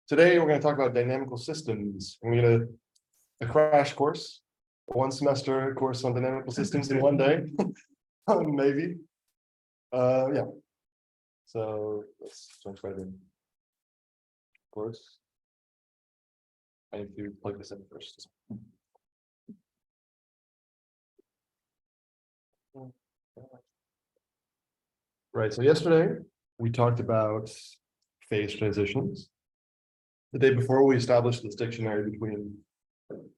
Today, we're going to talk about dynamical systems. We're going to a crash course, a one semester course on dynamical systems in one day, maybe. Yeah. So let's jump right in. Of course, I need to plug this in first. Right. So yesterday we talked about phase transitions. The day before, we established this dictionary between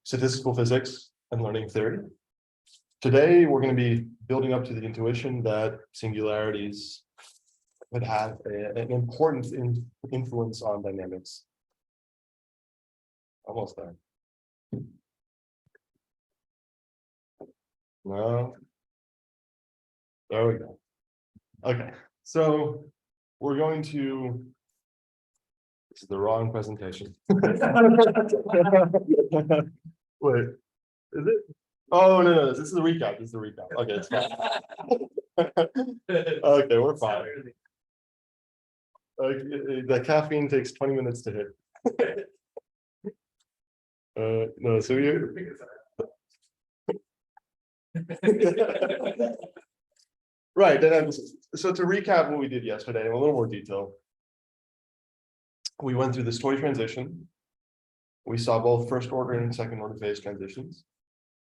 statistical physics and learning theory. Today, we're going to be building up to the intuition that singularities would have an important influence on dynamics. Almost there. No. There we go. Okay, so we're going to. This is the wrong presentation. Wait, is it? Oh no, this is the recap. This is the recap. Okay, it's fine. Okay, we're fine. The caffeine takes 20 minutes to hit. No, so you. Right. So to recap what we did yesterday in a little more detail, we went through this toy transition. We saw both first order and second order phase transitions.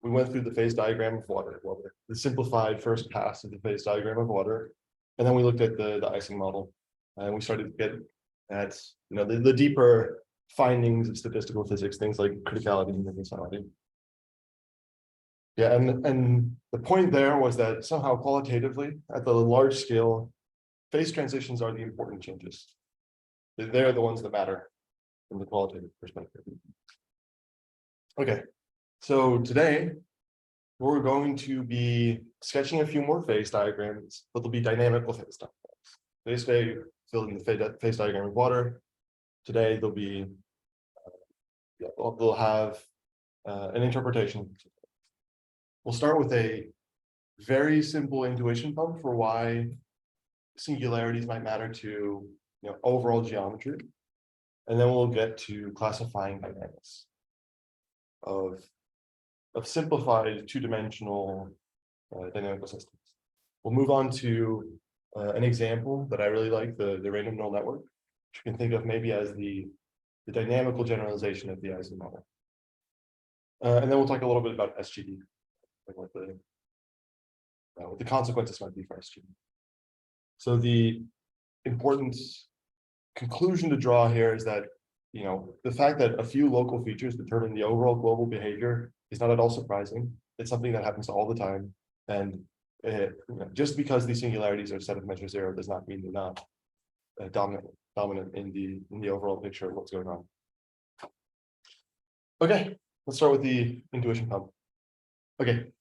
We went through the phase diagram of water, the simplified first pass of the phase diagram of water, and then we looked at the Ising model, and we started to get at the deeper findings of statistical physics, things like criticality and universality. Yeah, and the point there was that somehow qualitatively, at the large scale, phase transitions are the important changes. They're the ones that matter from the qualitative perspective. Okay, so today we're going to be sketching a few more phase diagrams, but they'll be dynamical phase diagrams. Yesterday, filled in the phase diagram of water. Today, they'll be, they'll have an interpretation. We'll start with a very simple intuition pump for why singularities might matter to overall geometry, and then we'll get to classifying dynamics of simplified two-dimensional dynamical systems. We'll move on to an example that I really like, the random neural network, which you can think of maybe as the dynamical generalization of the Ising model. And then we'll talk a little bit about SGD, like what the consequences might be for SGD. So the important conclusion to draw here is that the fact that a few local features determine the overall global behavior is not at all surprising. It's something that happens all the time, and just because these singularities are a set of measure zero does not mean they're not dominant in the overall picture of what's going on. Okay, let's start with the intuition pump. Okay,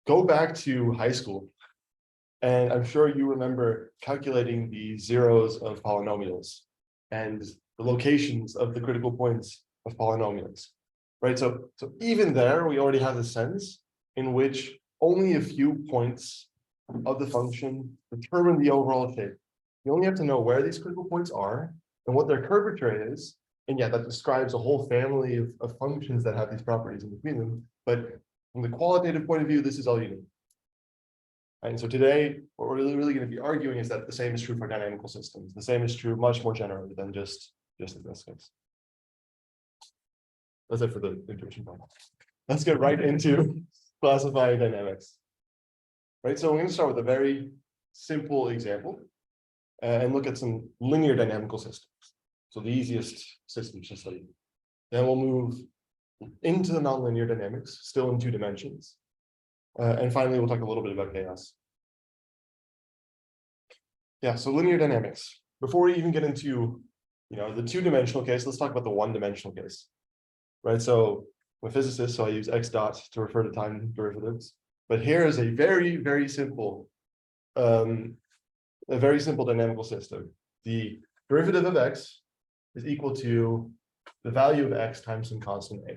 go back to high school. And I'm sure you remember calculating the zeros of polynomials and the locations of the critical points of polynomials, right? So even there, we already have a sense in which only a few points of the function determine the overall shape. You only have to know where these critical points are and what their curvature is. And yeah, that describes a whole family of functions that have these properties in between them. But from the qualitative point of view, this is all you need. And so today, what we're really going to be arguing is that the same is true for dynamical systems. The same is true much more generally than just in this case. That's it for the intuition part. Let's get right into classifying dynamics. Right, so we're going to start with a very simple example and look at some linear dynamical systems. So the easiest systems to study. Then we'll move into the nonlinear dynamics, still in 2 dimensions. And finally, we'll talk a little bit about chaos. Yeah, so linear dynamics. Before we even get into, the 2-dimensional case, let's talk about the 1-dimensional case. Right, so I'm a physicist, so I use x dot to refer to time derivatives. But here is a very, very simple, dynamical system. The derivative of x is equal to the value of x times some constant a.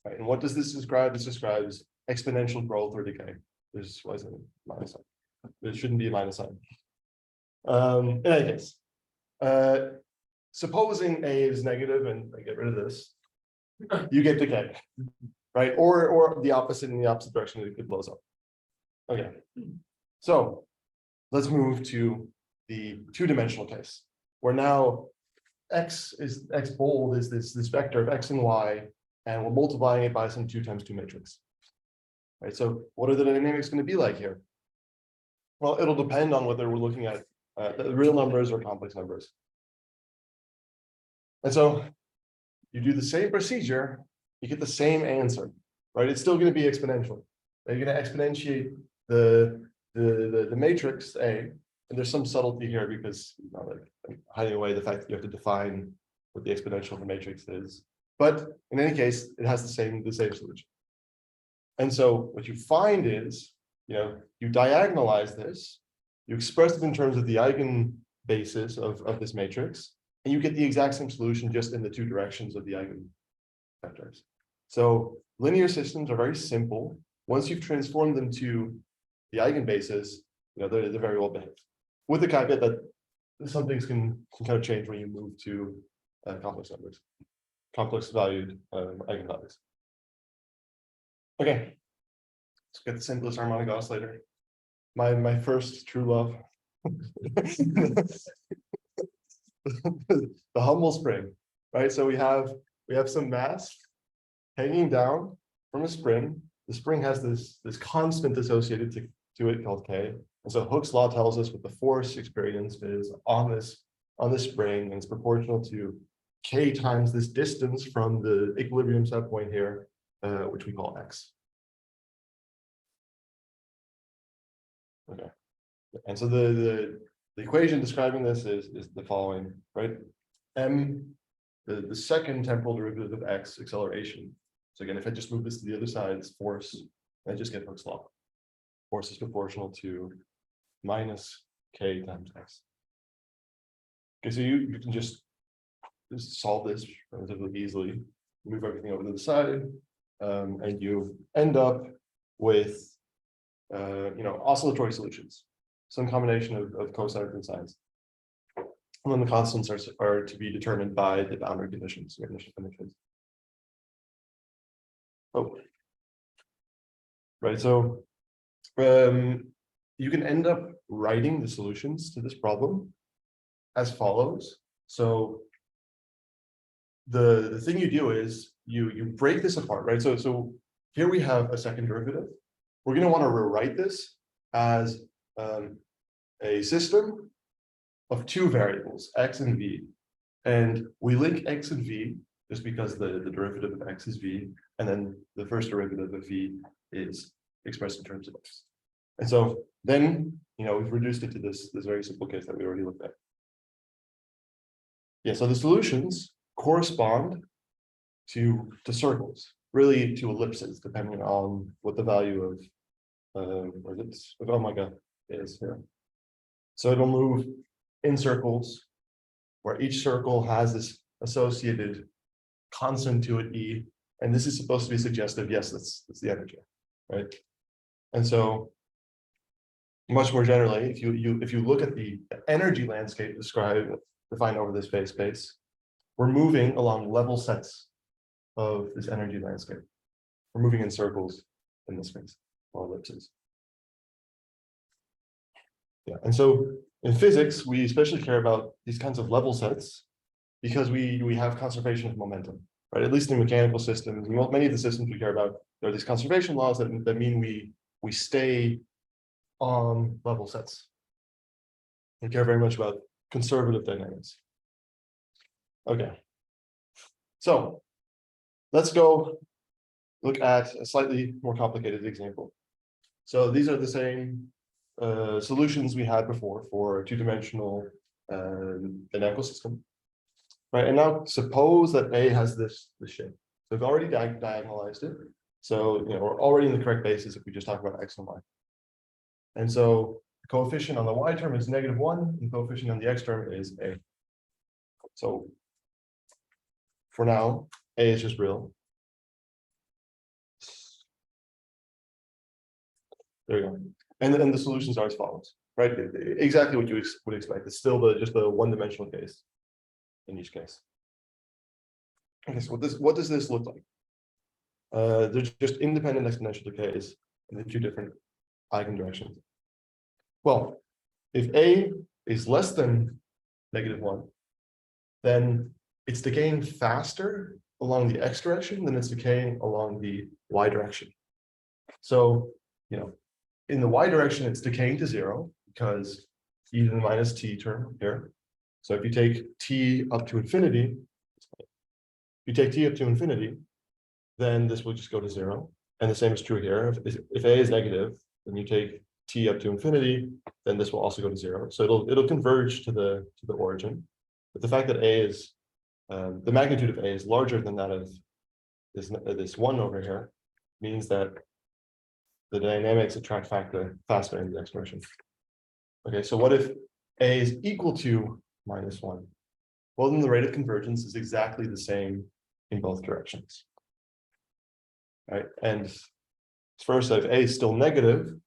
Right, and what does this describe? This describes exponential growth or decay. Why is it a minus sign? There shouldn't be a minus sign. In any case, supposing A is negative and I get rid of this, you get decay, right? Or the opposite in the opposite direction, it blows up. Okay, so let's move to the two-dimensional case, where now x bold is this vector of x and y, and we're multiplying it by some 2 times 2 matrix. Right. So what are the dynamics going to be like here? Well, it'll depend on whether we're looking at the real numbers or complex numbers. And so you do the same procedure, you get the same answer, right? It's still going to be exponential. You're going to exponentiate the matrix A, and there's some subtlety here because like I'm hiding away the fact that you have to define what the exponential of the matrix is. But in any case, it has the same solution. And so what you find is, you diagonalize this, you express it in terms of the eigenbasis of this matrix, and you get the exact same solution just in the 2 directions of the eigenvectors. So linear systems are very simple. Once you've transformed them to the eigenbasis, they're very well behaved. With the caveat that some things can kind of change when you move to complex numbers, complex valued eigenvalues. Okay, let's get the simplest harmonic oscillator. My first true love. The Humble spring, right? So we have some mass hanging down from a spring. The spring has this constant associated to it called K. And so Hooke's law tells us what the force experienced is on this spring, and it's proportional to K times this distance from the equilibrium set point here, which we call X. Okay. And so the equation describing this is the following, right? M, the second temporal derivative of X, acceleration. So again, if I just move this to the other side, it's force, I just get Hooke's law. Force is proportional to minus K times X. Okay, so you can just solve this relatively easily, move everything over to the side, and you end up with oscillatory solutions, some combination of cosines and sines. And then the constants are to be determined by the boundary conditions. Oh, right. So you can end up writing the solutions to this problem as follows. So the thing you do is you break this apart, right? So here we have a second derivative. We're going to want to rewrite this as a system of 2 variables, x and v. And we link x and v just because the derivative of x is v, and then the first derivative of v is expressed in terms of x. And so then, we've reduced it to this very simple case that we already looked at. Yeah, so the solutions correspond to circles, really to ellipses, depending on what the value of omega is here. So it'll move in circles, where each circle has this associated constant to it E, and this is supposed to be suggestive. Yes, that's the energy, right? And so, much more generally, if you look at the energy landscape defined over this phase space, we're moving along level sets of this energy landscape. We're moving in circles in this space, or ellipses. Yeah, and so in physics, we especially care about these kinds of level sets because we have conservation of momentum, right? At least in mechanical systems, many of the systems we care about, there are these conservation laws that mean we stay on level sets. We care very much about conservative dynamics. Okay, so let's go look at a slightly more complicated example. So these are the same solutions we had before for a 2-dimensional dynamical system, right? And now suppose that A has this shape. So we've already diagonalized it. So we're already in the correct basis if we just talk about x and y. And so the coefficient on the y term is -1, and the coefficient on the x term is A. So for now, A is just real. There you go. And then the solutions are as follows, right? Exactly what you would expect. It's still just the 1-dimensional case. in each case. Okay, so what does this look like? They're just independent exponential decays in the two different eigendirections. Well, if A is less than -1, then it's decaying faster along the x direction than it's decaying along the y direction. So, in the y direction, it's decaying to 0 because e to the minus t term here. So if you take t up to infinity, then this will just go to 0. And the same is true here. If A is negative, then you take t up to infinity, then this will also go to 0. So it'll converge to the origin. But the fact that A is the magnitude of A is larger than that of this 1 over here means that the dynamics attract faster in the x direction. Okay, so what if A is equal to -1? Well, then the rate of convergence is exactly the same in both directions. Right, and first, if A is still negative,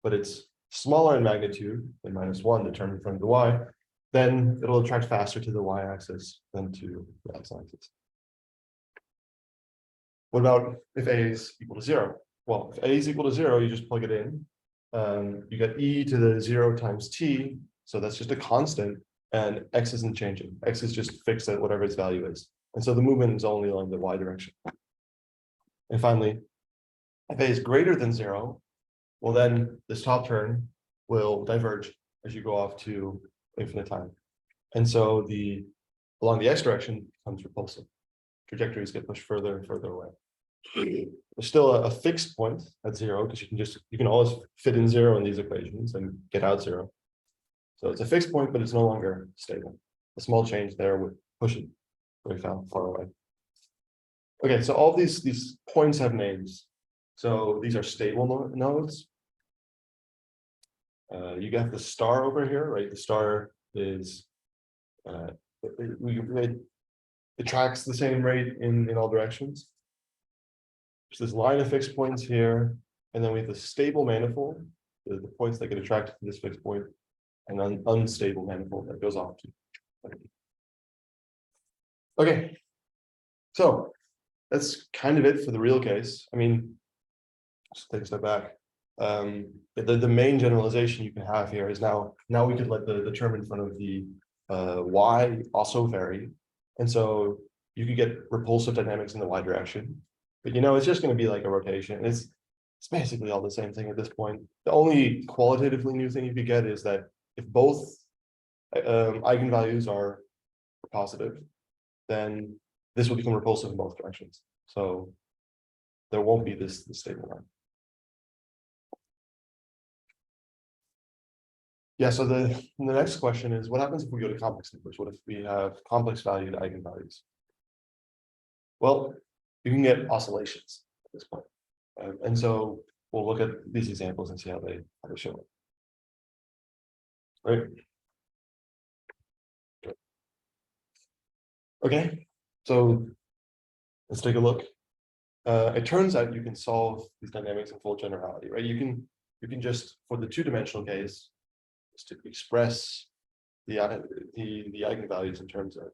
but it's smaller in magnitude than -1 determined from the y, then it'll attract faster to the y-axis than to the x-axis. What about if A is equal to 0? Well, if A is equal to 0, you just plug it in. You get e to the 0 times t, so that's just a constant, and x isn't changing. X is just fixed at whatever its value is. And so the movement is only along the y direction. And finally, if A is greater than 0, well, then this top term will diverge as you go off to infinite time. And so along the x direction becomes repulsive. Trajectories get pushed further and further away. There's still a fixed point at 0 because you can always fit in 0 in these equations and get out 0. So it's a fixed point, but it's no longer stable. A small change there would push it very far away. Okay, so all these points have names. So these are stable nodes. You got the star over here, right? The star is it tracks the same rate in all directions. There's this line of fixed points here, and then we have the stable manifold, the points that get attracted to this fixed point, and an unstable manifold that goes off to. Okay, so that's kind of it for the real case. I mean, just take a step back. The main generalization you can have here is now we could let the term in front of the y also vary, and so you could get repulsive dynamics in the y direction. But it's just going to be like a rotation. It's basically all the same thing at this point. The only qualitatively new thing you could get is that if both eigenvalues are positive, then this will become repulsive in both directions. So there won't be this stable line. Yeah, so the next question is, what happens if we go to complex numbers? What if we have complex valued eigenvalues? Well, you can get oscillations at this point. And so we'll look at these examples and see how they show it. Right? Okay, so let's take a look. It turns out you can solve these dynamics in full generality, right? You can just, for the two-dimensional case, just to express the eigenvalues in terms of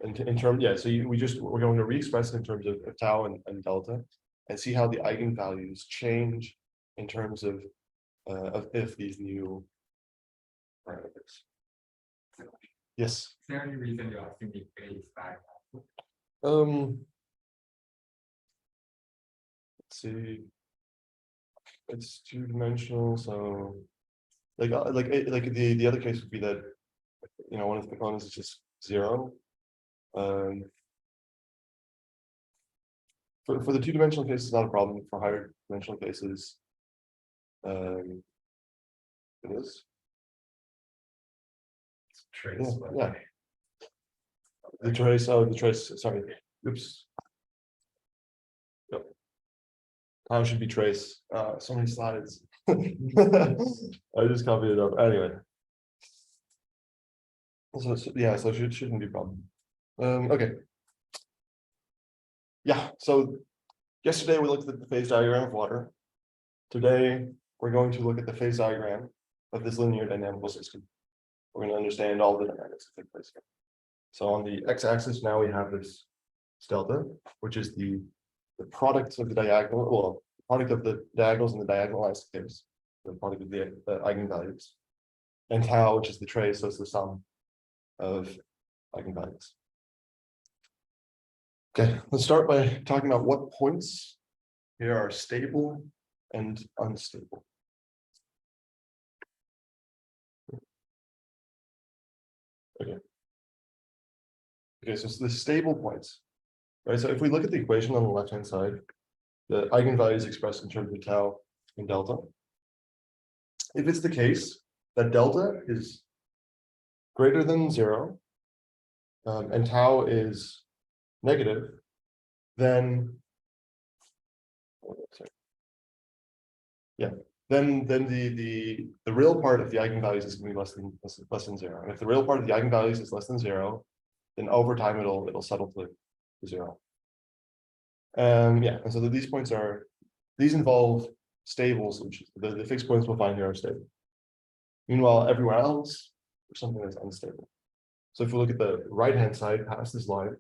we're going to re-express it in terms of tau and delta, and see how the eigenvalues change in terms of if these new parameters. Yes. Is there any reason you are thinking A is back? Let's see. It's two-dimensional, so like the other case would be that one of the components is just 0. For the two-dimensional case, it's not a problem. For higher dimensional cases, it is. Trace. Yeah. The trace. Oh, the trace. Sorry. Oops. Yep. How should be trace? So many slides. I just copied it up. Anyway. So it shouldn't be a problem. Okay. Yeah, so yesterday we looked at the phase diagram of water. Today we're going to look at the phase diagram of this linear dynamical system. we're going to understand all the dynamics that take place here. So on the x-axis now we have this delta, which is the product of the diagonal, well, the product of the diagonals and the diagonal isotopes, the product of the eigenvalues, and tau, which is the trace, so it's the sum of eigenvalues. Okay, let's start by talking about what points here are stable and unstable. Okay, so it's the stable points, right? So if we look at the equation on the left-hand side, the eigenvalue is expressed in terms of tau and delta. If it's the case that delta is greater than 0, and tau is negative, then then the real part of the eigenvalues is going to be less than 0. And if the real part of the eigenvalues is less than 0, then over time it'll settle to 0. Yeah, and so these points involve stable solutions. The fixed points we'll find here are stable. Meanwhile, everywhere else, there's something that's unstable. So if we look at the right-hand side past this line,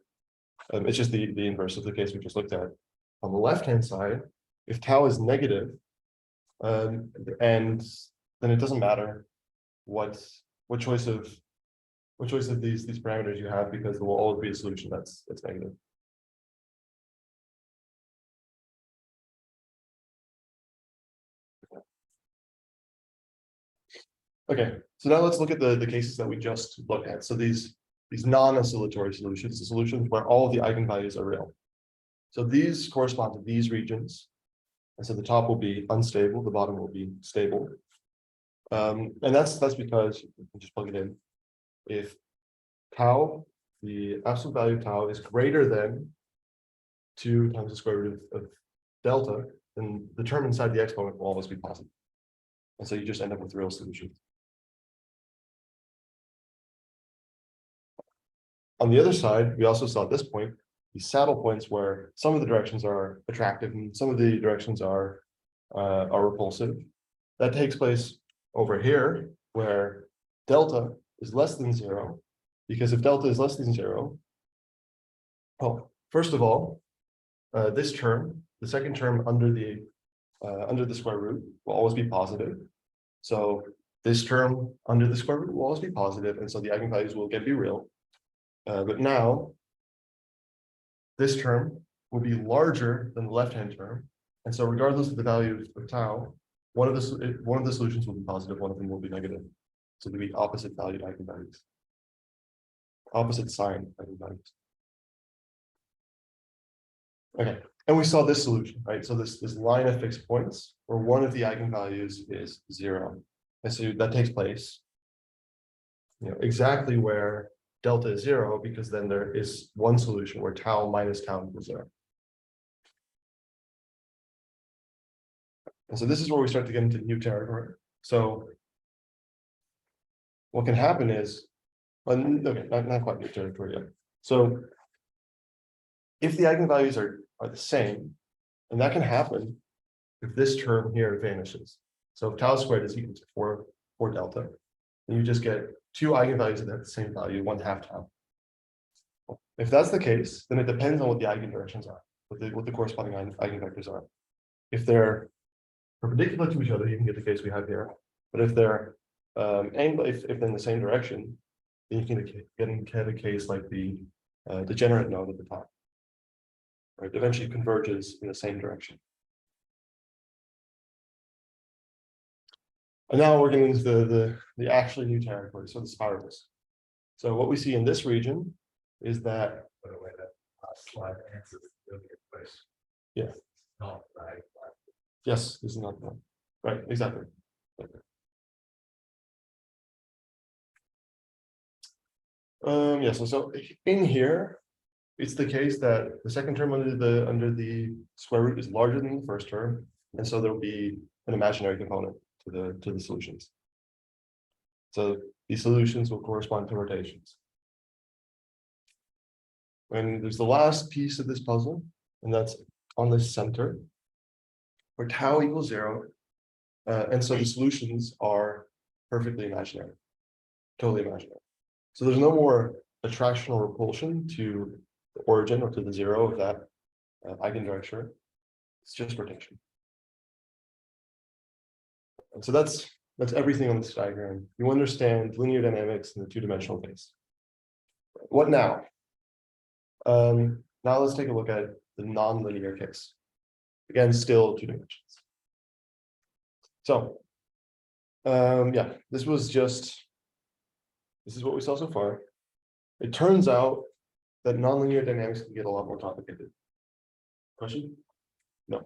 it's just the inverse of the case we just looked at. On the left-hand side, if tau is negative, and then it doesn't matter what choice of these parameters you have, because there will always be a solution that's negative. Okay, so now let's look at the cases that we just looked at. So these non-oscillatory solutions, the solutions where all of the eigenvalues are real. So these correspond to these regions. And so the top will be unstable, the bottom will be stable. And that's because you can just plug it in. If tau, the absolute value of tau, is greater than 2 times the square root of delta, then the term inside the exponent will always be positive. And so you just end up with real solutions. On the other side, we also saw at this point these saddle points where some of the directions are attractive and some of the directions are repulsive. That takes place over here, where delta is less than 0, because if delta is less than 0, well, first of all, this term, the second term under the square root, will always be positive. So this term under the square root will always be positive, and so the eigenvalues will again be real. But now, this term will be larger than the left-hand term, and so regardless of the value of tau, one of the solutions will be positive, one of them will be negative. So they'll be opposite valued eigenvalues, opposite sign eigenvalues. Okay, and we saw this solution, right? So this line of fixed points where one of the eigenvalues is 0, and so that takes place, exactly where delta is 0, because then there is one solution where tau minus tau equals 0. And so this is where we start to get into new territory. So what can happen is, okay, not quite new territory yet. So if the eigenvalues are the same, and that can happen if this term here vanishes. So if tau squared is equal to 4 delta, then you just get 2 eigenvalues that have the same value, 1/2 tau. If that's the case, then it depends on what the eigendirections are, what the corresponding eigenvectors are. If they're perpendicular to each other, you can get the case we have here. But if they're if they're in the same direction, then you can get a case like the degenerate node at the top. Right, it eventually converges in the same direction. And now we're getting into the actually new territory, so the spirals. So what we see in this region is that, By the way, that slide answers the place. Yeah. Not right. Yes, this is not right, exactly. Yeah, so in here, it's the case that the second term under the square root is larger than the first term, and so there'll be an imaginary component to the solutions. So these solutions will correspond to rotations. And there's the last piece of this puzzle, and that's on the center, where tau equals 0, and so the solutions are perfectly imaginary. totally imaginary. So there's no more attraction or repulsion to the origin or to the zero of that eigenvector. It's just rotation. And so that's everything on this diagram. You understand linear dynamics in the two-dimensional case. What now? Now let's take a look at the nonlinear case. Again, still two dimensions. So, yeah, this is what we saw so far. It turns out that nonlinear dynamics can get a lot more complicated. Question? No.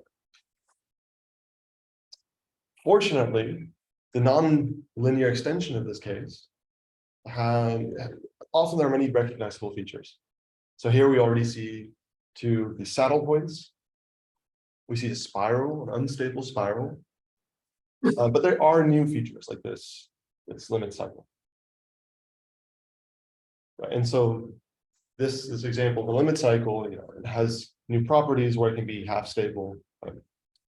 Fortunately, the nonlinear extension of this case often there are many recognizable features. So here we already see the saddle points. We see a spiral, an unstable spiral. But there are new features like this limit cycle. Right. And so this example, the limit cycle, it has new properties where it can be half stable. I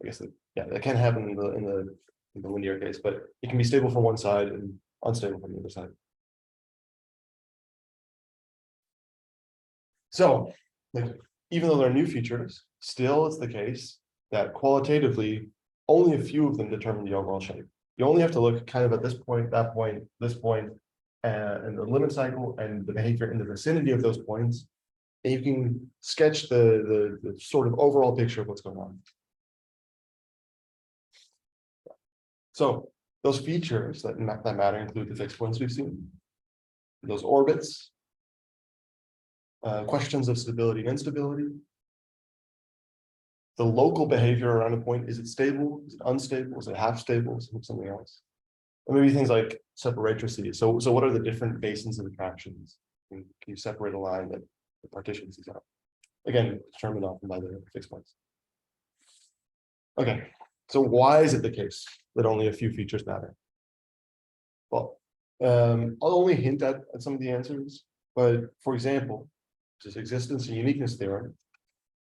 guess that can happen in the linear case, but it can be stable from one side and unstable from the other side. So, even though there are new features, still it's the case that qualitatively only a few of them determine the overall shape. You only have to look kind of at this point, that point, this point, and the limit cycle and the behavior in the vicinity of those points, and you can sketch the sort of overall picture of what's going on. So those features that matter include the fixed points we've seen, those orbits, questions of stability and instability, the local behavior around a point. Is it stable? Is it unstable? Is it half stable? Is it something else? And maybe things like separatricity. So what are the different basins of attractions? Can you separate a line that partitions these out? Again, determined often by the fixed points. Okay, so why is it the case that only a few features matter? Well, I'll only hint at some of the answers, but for example, there's existence and uniqueness theorem,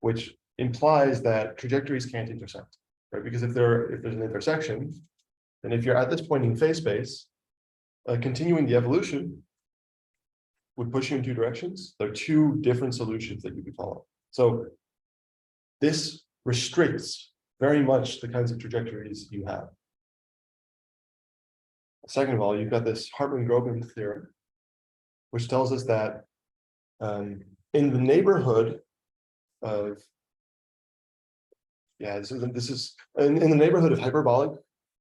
which implies that trajectories can't intersect, right? Because if there's an intersection, then if you're at this point in phase space, continuing the evolution would push you in two directions. There are two different solutions that you could follow. So this restricts very much the kinds of trajectories you have. Second of all, you've got this Hartman-Grobin theorem, which tells us that in the neighborhood of this is in the neighborhood of hyperbolic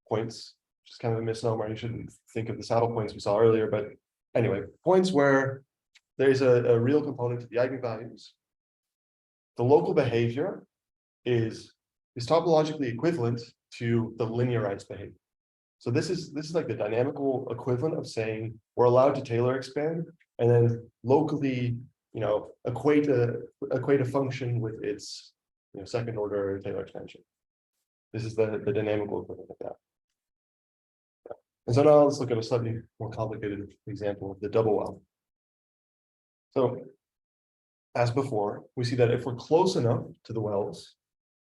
points, which is kind of a misnomer. You shouldn't think of the saddle points we saw earlier, but anyway, points where there's a real component to the eigenvalues. The local behavior is topologically equivalent to the linearized behavior. So this is like the dynamical equivalent of saying we're allowed to Taylor expand and then locally, equate a function with its second order Taylor expansion. This is the dynamical equivalent of that. And so now let's look at a slightly more complicated example of the double well. So as before, we see that if we're close enough to the wells,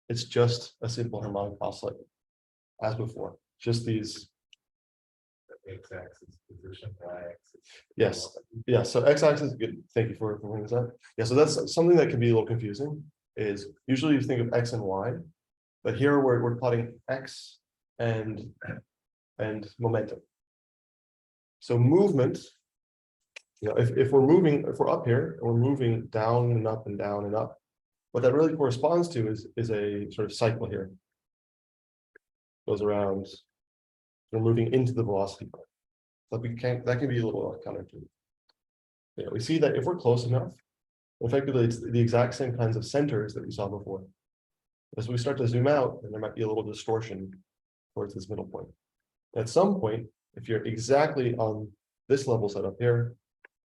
it's just a simple harmonic oscillator. As before, just these. X-axis position, y-axis. Yes. Yeah. So x-axis is good. Thank you for bringing this up. Yeah. So that's something that can be a little confusing. Is usually you think of x and y, but here we're plotting x and momentum. So movement. If we're up here and we're moving down and up and down and up, what that really corresponds to is a sort of cycle here. Goes around. We're moving into the velocity bar. But that can be a little counterintuitive. We see that if we're close enough, effectively it's the exact same kinds of centers that we saw before. As we start to zoom out, then there might be a little distortion towards this middle point. At some point, if you're exactly on this level set up here,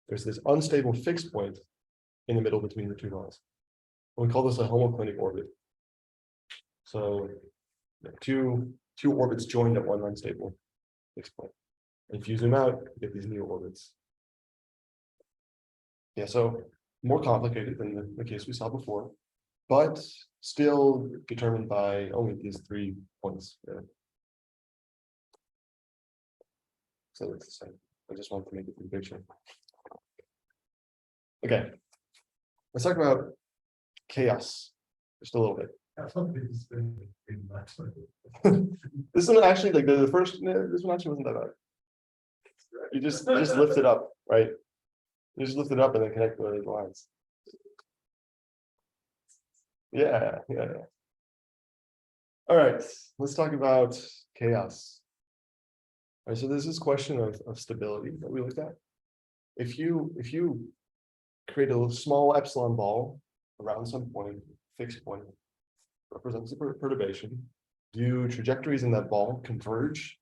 there's this unstable fixed point in the middle between the two lines. We call this a homoclinic orbit. So two orbits joined at one unstable fixed point. If you zoom out, you get these new orbits. Yeah, so more complicated than the case we saw before, but still determined by only these 3 points. So it's the same. I just wanted to make it the picture. Okay, let's talk about chaos just a little bit. That's something that's been in my This one actually, like the first, this one actually wasn't that bad. You just lift it up, right? You just lift it up and then connect the lines. Yeah. All right, let's talk about chaos. All right, so there's this question of stability that we looked at. If you create a small epsilon ball around some point, fixed point, represents a perturbation, do trajectories in that ball converge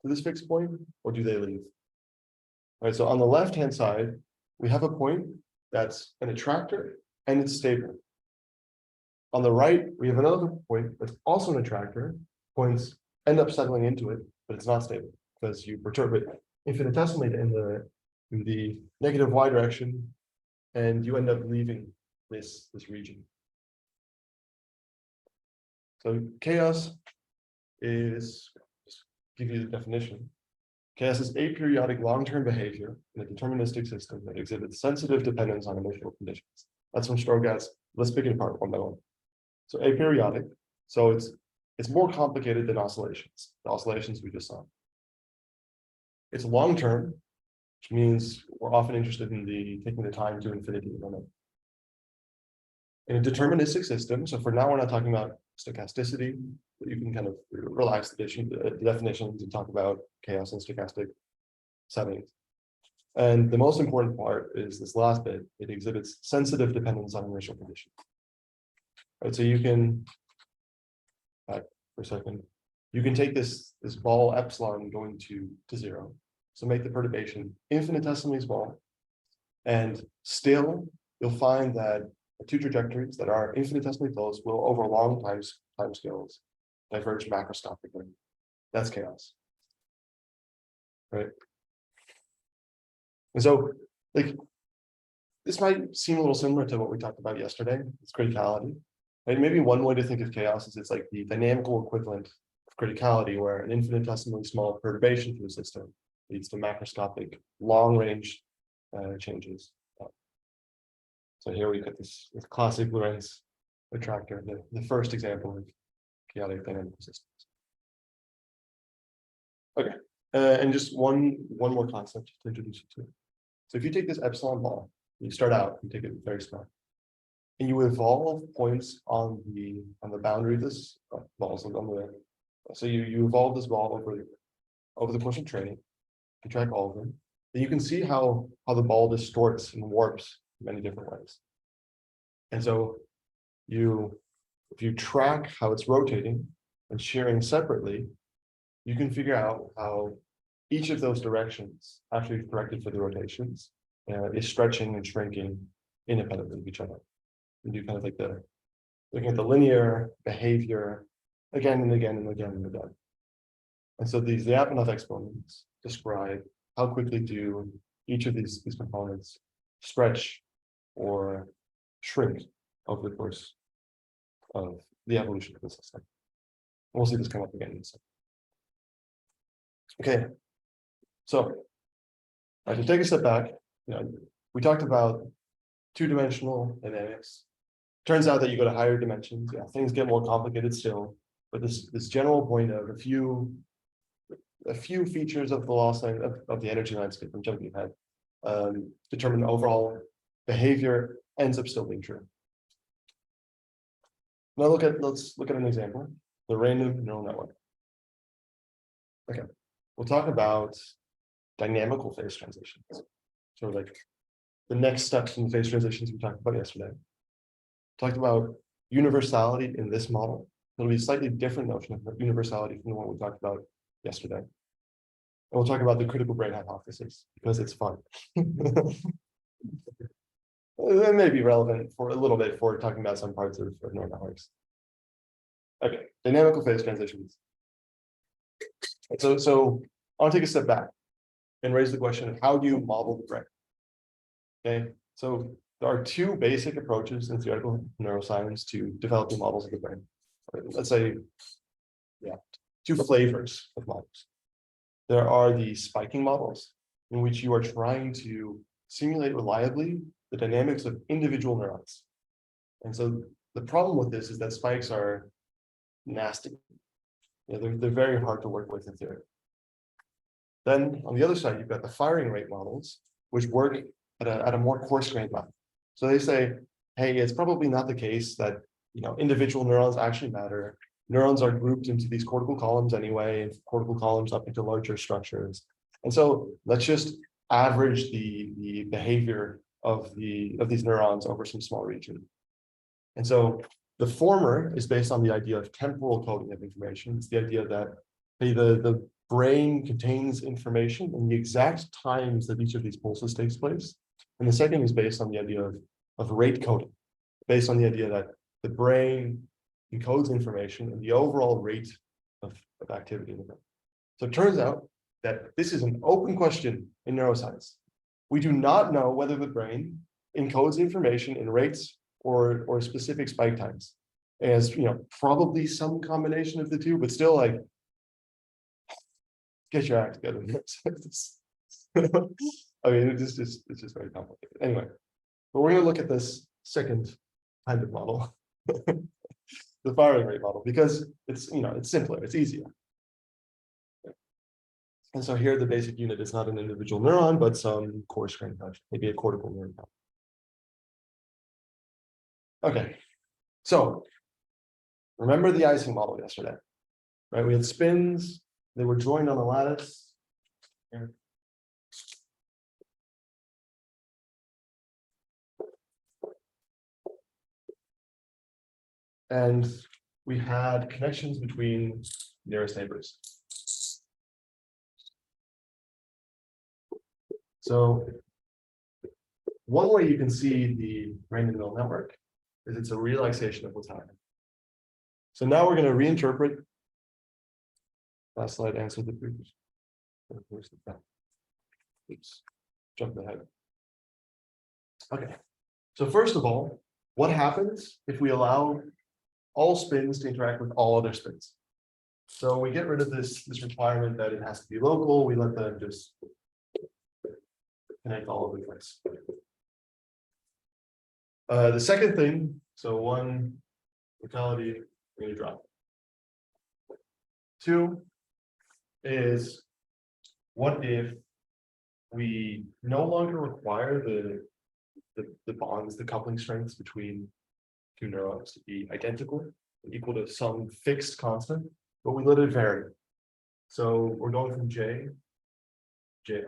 to this fixed point, or do they leave? All right, so on the left-hand side, we have a point that's an attractor and it's stable. On the right, we have another point that's also an attractor, points end up settling into it, but it's not stable because you perturb it infinitesimally in the negative y direction, and you end up leaving this region. So chaos is, just give you the definition. Chaos is aperiodic long-term behavior in a deterministic system that exhibits sensitive dependence on initial conditions. That's from Strogatz. Let's pick it apart one by one. So aperiodic, so it's more complicated than oscillations. The oscillations we just saw. It's long-term, which means we're often interested in taking the time to infinity. In a deterministic system, so for now we're not talking about stochasticity, but you can kind of relax the definitions and talk about chaos and stochastic settings. And the most important part is this last bit. It exhibits sensitive dependence on initial conditions. Right, so you can, back for a second, you can take this ball epsilon going to 0. So make the perturbation infinitesimally small, and still you'll find that the two trajectories that are infinitesimally close will, over long time scales, diverge macroscopically. That's chaos, right? And so, like, this might seem a little similar to what we talked about yesterday. It's criticality. Right? Maybe one way to think of chaos is it's like the dynamical equivalent of criticality, where an infinitesimally small perturbation to the system leads to macroscopic long-range changes. So here we get this classic Lorentz attractor, the first example of chaotic dynamical systems. Okay, and just one more concept to introduce you to. So if you take this epsilon ball, you start out, you take it very small, and you evolve points on the boundary of this ball. So you evolve this ball over the course of training. You track all of them, and you can see how the ball distorts and warps in many different ways. And so if you track how it's rotating and shearing separately, you can figure out how each of those directions, actually corrected for the rotations, is stretching and shrinking independently of each other. You do kind of like looking at the linear behavior again and again and again and again. And so the Lyapunov exponents describe how quickly do each of these components stretch or shrink over the course of the evolution of the system. We'll see this come up again in a second. Okay, so to take a step back, we talked about two-dimensional dynamics. Turns out that you go to higher dimensions, things get more complicated still. But this general point of a few features of the law sign of the energy landscape, I'm jumping ahead, determine overall behavior ends up still being true. Now let's look at an example, the random neural network. Okay, we'll talk about dynamical phase transitions. So like the next steps in the phase transitions we talked about yesterday. Talked about universality in this model. It'll be a slightly different notion of universality from the one we talked about yesterday. And we'll talk about the critical brain hypothesis because it's fun. That may be relevant for a little bit for talking about some parts of neural networks. Okay, dynamical phase transitions. So I want to take a step back and raise the question of how do you model the brain? Okay, so there are two basic approaches in theoretical neuroscience to developing models of the brain. Let's say, two flavors of models. There are the spiking models in which you are trying to simulate reliably the dynamics of individual neurons. And so the problem with this is that spikes are nasty. They're very hard to work with in theory. Then on the other side, you've got the firing rate models, which work at a more coarse-grained level. So they say, hey, it's probably not the case that individual neurons actually matter. Neurons are grouped into these cortical columns anyway, and cortical columns up into larger structures. And so let's just average the behavior of these neurons over some small region. And so the former is based on the idea of temporal coding of information. It's the idea that the brain contains information in the exact times that each of these pulses takes place. And the second is based on the idea of rate coding, based on the idea that the brain encodes information and the overall rate of activity in the brain. So it turns out that this is an open question in neuroscience. We do not know whether the brain encodes information in rates or specific spike times. As probably some combination of the two, but still, like, get your act together. I mean, it's just very complicated. Anyway, but we're going to look at this second kind of model, the firing rate model, because it's it's simpler, it's easier. And so here the basic unit is not an individual neuron, but some coarse-grained function, maybe a cortical neuron. Okay, so remember the Ising model yesterday, right? We had spins, they were joined on a lattice. Here. And we had connections between nearest neighbors. So one way you can see the brain-to-neural network is it's a relaxation of what's happening. So now we're going to reinterpret. Last slide answered the previous. Oops, jumped ahead. Okay, so first of all, what happens if we allow all spins to interact with all other spins? So we get rid of this requirement that it has to be local. We let them just connect all over the place. The second thing, so one locality, we're going to drop. Two is, what if we no longer require the bonds, the coupling strengths between two neurons to be identical, equal to some fixed constant, but we let it vary. So we're going from J, Ji,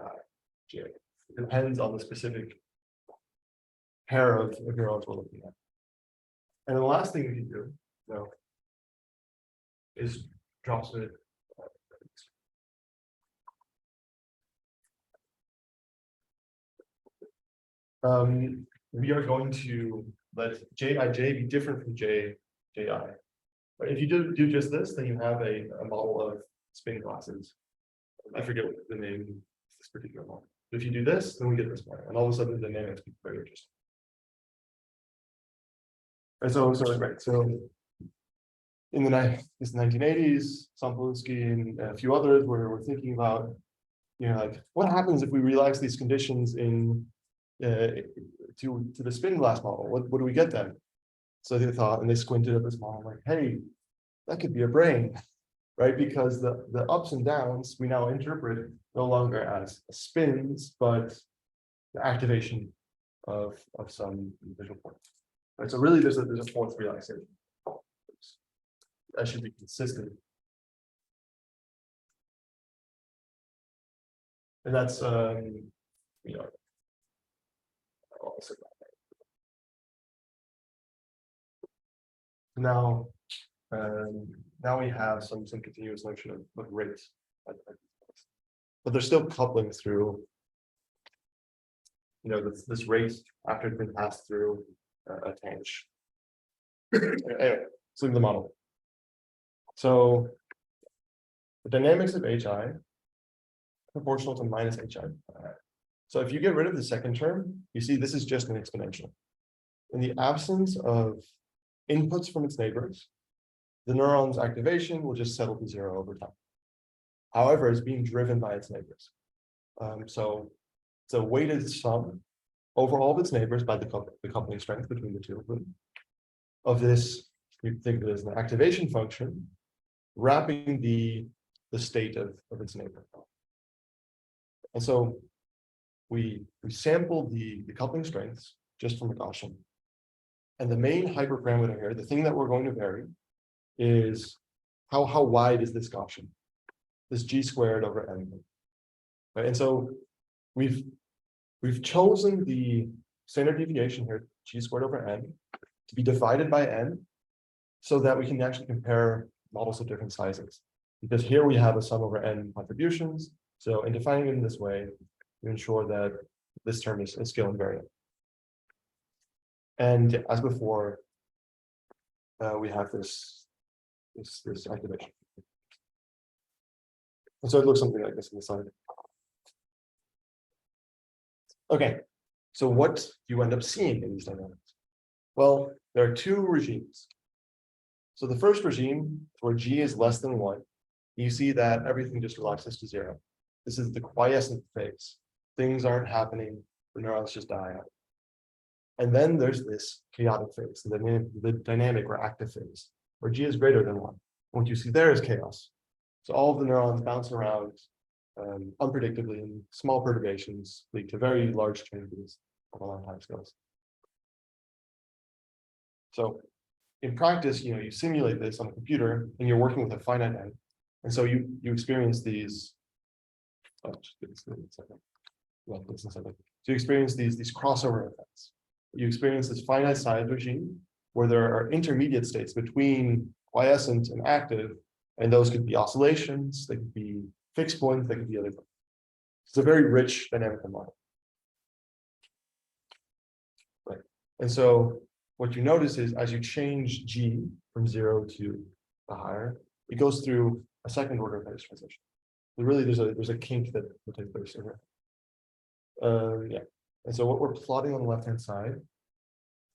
J. It depends on the specific pair of neurons we're looking at. And then the last thing we can do, is drop it. We are going to let Jij be different from Ji. But if you do just this, then you have a model of spin classes. I forget what the name is this particular model. But if you do this, then we get this one, and all of a sudden the dynamics become very interesting. And so in the 1980s, Sampolinsky and a few others were thinking about, like, what happens if we relax these conditions in to the spin glass model? What do we get then? So they thought, and they squinted at this model, like, hey, that could be a brain, right? Because the ups and downs we now interpret no longer as spins, but the activation of some visual points. Right? So really, there's a fourth relaxation. That should be consistent. And that's now we have some continuous notion of rates, but they're still coupling through this rate after it's been passed through a tangent. Anyway, so the model. So the dynamics of HI proportional to minus HI. So if you get rid of the second term, you see this is just an exponential. In the absence of inputs from its neighbors, the neuron's activation will just settle to zero over time. However, it's being driven by its neighbors. So it's a weighted sum over all of its neighbors by the coupling strength between the two of them. Of this, you think of it as an activation function, wrapping the state of its neighbor. And so we sampled the coupling strengths just from a Gaussian. And the main hyperparameter here, the thing that we're going to vary, is how wide is this Gaussian? This G squared over n. Right? And so we've chosen the standard deviation here, G squared over n, to be divided by n, so that we can actually compare models of different sizes. Because here we have a sum over n contributions. So in defining it in this way, we ensure that this term is scale invariant. And as before, we have this activation. And so it looks something like this on the side. Okay, so what do you end up seeing in these dynamics? Well, there are two regimes. So the first regime, where G is less than 1, you see that everything just relaxes to 0. This is the quiescent phase. Things aren't happening, the neurons just die out. And then there's this chaotic phase, the dynamic or active phase, where G is greater than 1. What you see there is chaos. So all of the neurons bounce around unpredictably, and small perturbations lead to very large changes on long time scales. So in practice, you simulate this on a computer, and you're working with a finite n, and so you experience these. Oh, so you experience these crossover effects. You experience this finite size regime where there are intermediate states between quiescent and active, and those could be oscillations, they could be fixed points, they could be other things. It's a very rich dynamical model. Right. And so what you notice is as you change G from 0 to the higher, it goes through a second order phase transition. So really, there's a kink that will take place here. Yeah. And so what we're plotting on the left-hand side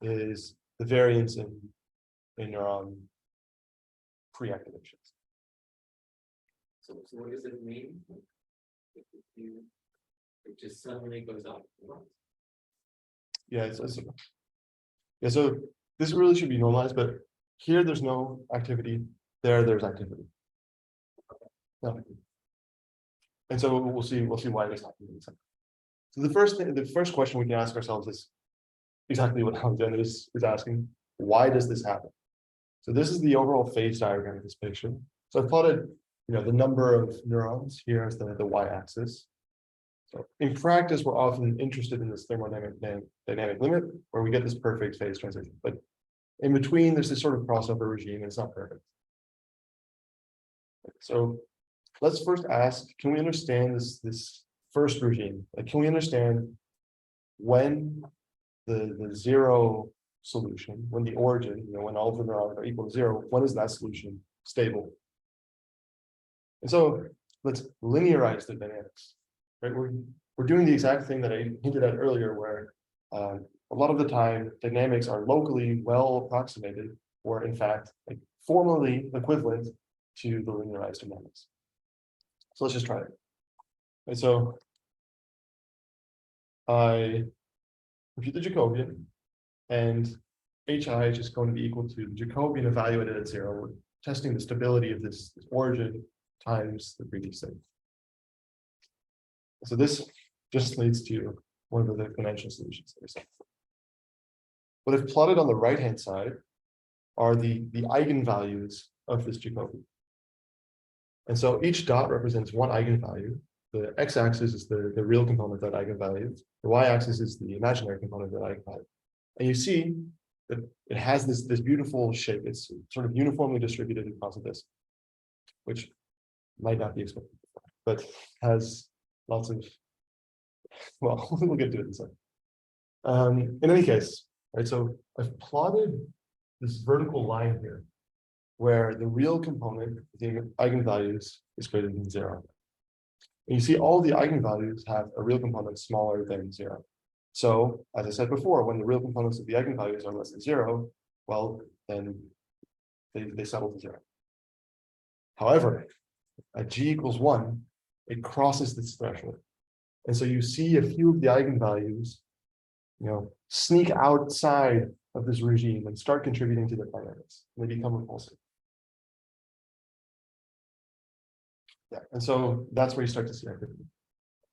is the variance in neuron pre-activations. So what does it mean if it just suddenly goes up? Yeah, so this really should be normalized, but here there's no activity, there's activity. No. And so we'll see why this happens. So the first question we can ask ourselves is exactly what Alexander is asking. Why does this happen? So this is the overall phase diagram of this picture. So I plotted, the number of neurons here as the y-axis. So in practice, we're often interested in this thermodynamic limit where we get this perfect phase transition. But in between, there's this sort of crossover regime, and it's not perfect. So let's first ask, can we understand this first regime? Like, can we understand when the 0 solution, when the origin, when all of the neurons are equal to 0, when is that solution stable? And so let's linearize the dynamics. Right? We're doing the exact thing that I hinted at earlier, where a lot of the time dynamics are locally well approximated, or in fact, like formally equivalent to the linearized dynamics. So let's just try it. And so I compute the Jacobian, and HI is just going to be equal to the Jacobian evaluated at 0. We're testing the stability of this origin times the previous thing. So this just leads to one of the exponential solutions that we saw. What I've plotted on the right-hand side are the eigenvalues of this Jacobian. And so each dot represents one eigenvalue. The x-axis is the real component of that eigenvalue. The y-axis is the imaginary component of that eigenvalue. And you see that it has this beautiful shape. It's sort of uniformly distributed across this, which might not be expected, but has lots of, well, we'll get to it in a second. In any case, right, so I've plotted this vertical line here, where the real component, the eigenvalues, is greater than 0. And you see all the eigenvalues have a real component smaller than 0. So, as I said before, when the real components of the eigenvalues are less than 0, well, then they settle to 0. However, at G equals 1, it crosses this threshold. And so you see a few of the eigenvalues, sneak outside of this regime and start contributing to the dynamics. They become repulsive. Yeah, and so that's where you start to see activity.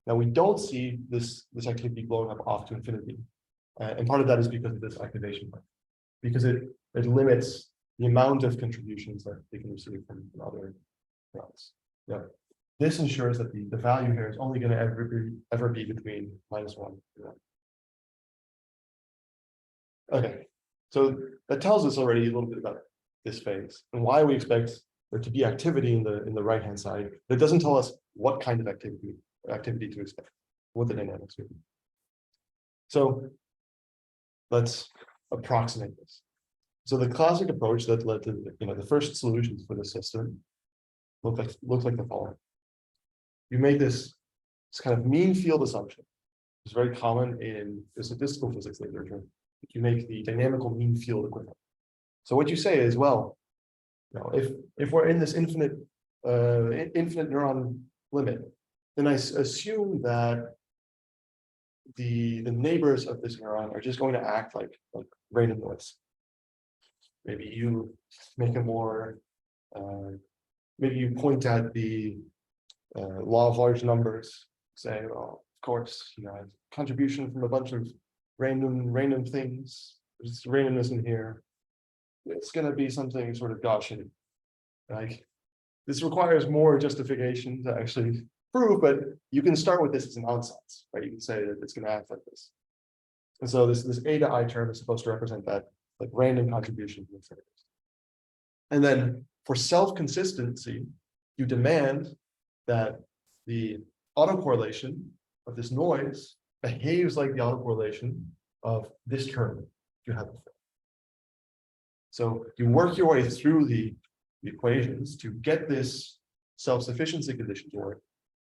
Now we don't see this activity blowing up off to infinity, and part of that is because of this activation point, because it limits the amount of contributions that they can receive from other routes. Yeah, this ensures that the value here is only going to ever be between -1 and 1. Okay, so that tells us already a little bit about this phase and why we expect there to be activity in the right hand side, but it doesn't tell us what kind of activity to expect, what the dynamics will be. So let's approximate this. So the classic approach that led to the first solutions for the system looks like the following. You make this kind of mean field assumption. It's very common in the statistical physics literature. You make the dynamical mean field equivalent. So what you say is, well, if we're in this infinite neuron limit, then I assume that the neighbors of this neuron are just going to act like random noise. Maybe you make a more, maybe you point at the law of large numbers, say, well, of course, contribution from a bunch of random things. There's randomness in here. It's going to be something sort of Gaussian. Like this requires more justification to actually prove, but you can start with this as a nonsense, right? You can say that it's going to act like this. And so this A to I term is supposed to represent that like random contribution. And then for self-consistency, you demand that the autocorrelation of this noise behaves like the autocorrelation of this term you have before. So you work your way through the equations to get this self-sufficiency condition to work,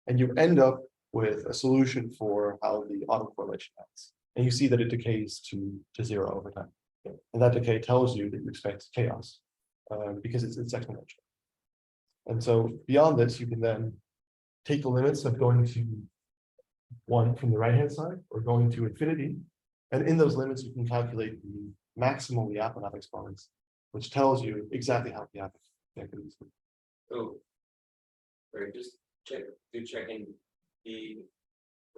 and you end up with a solution for how the autocorrelation acts. And you see that it decays to 0 over time. And that decay tells you that you expect chaos because it's exponential. And so beyond this, you can then take the limits of going to 1 from the right-hand side or going to infinity. And in those limits, you can calculate the maximal Lyapunov exponents, which tells you exactly how the activity is. So, right, just checking the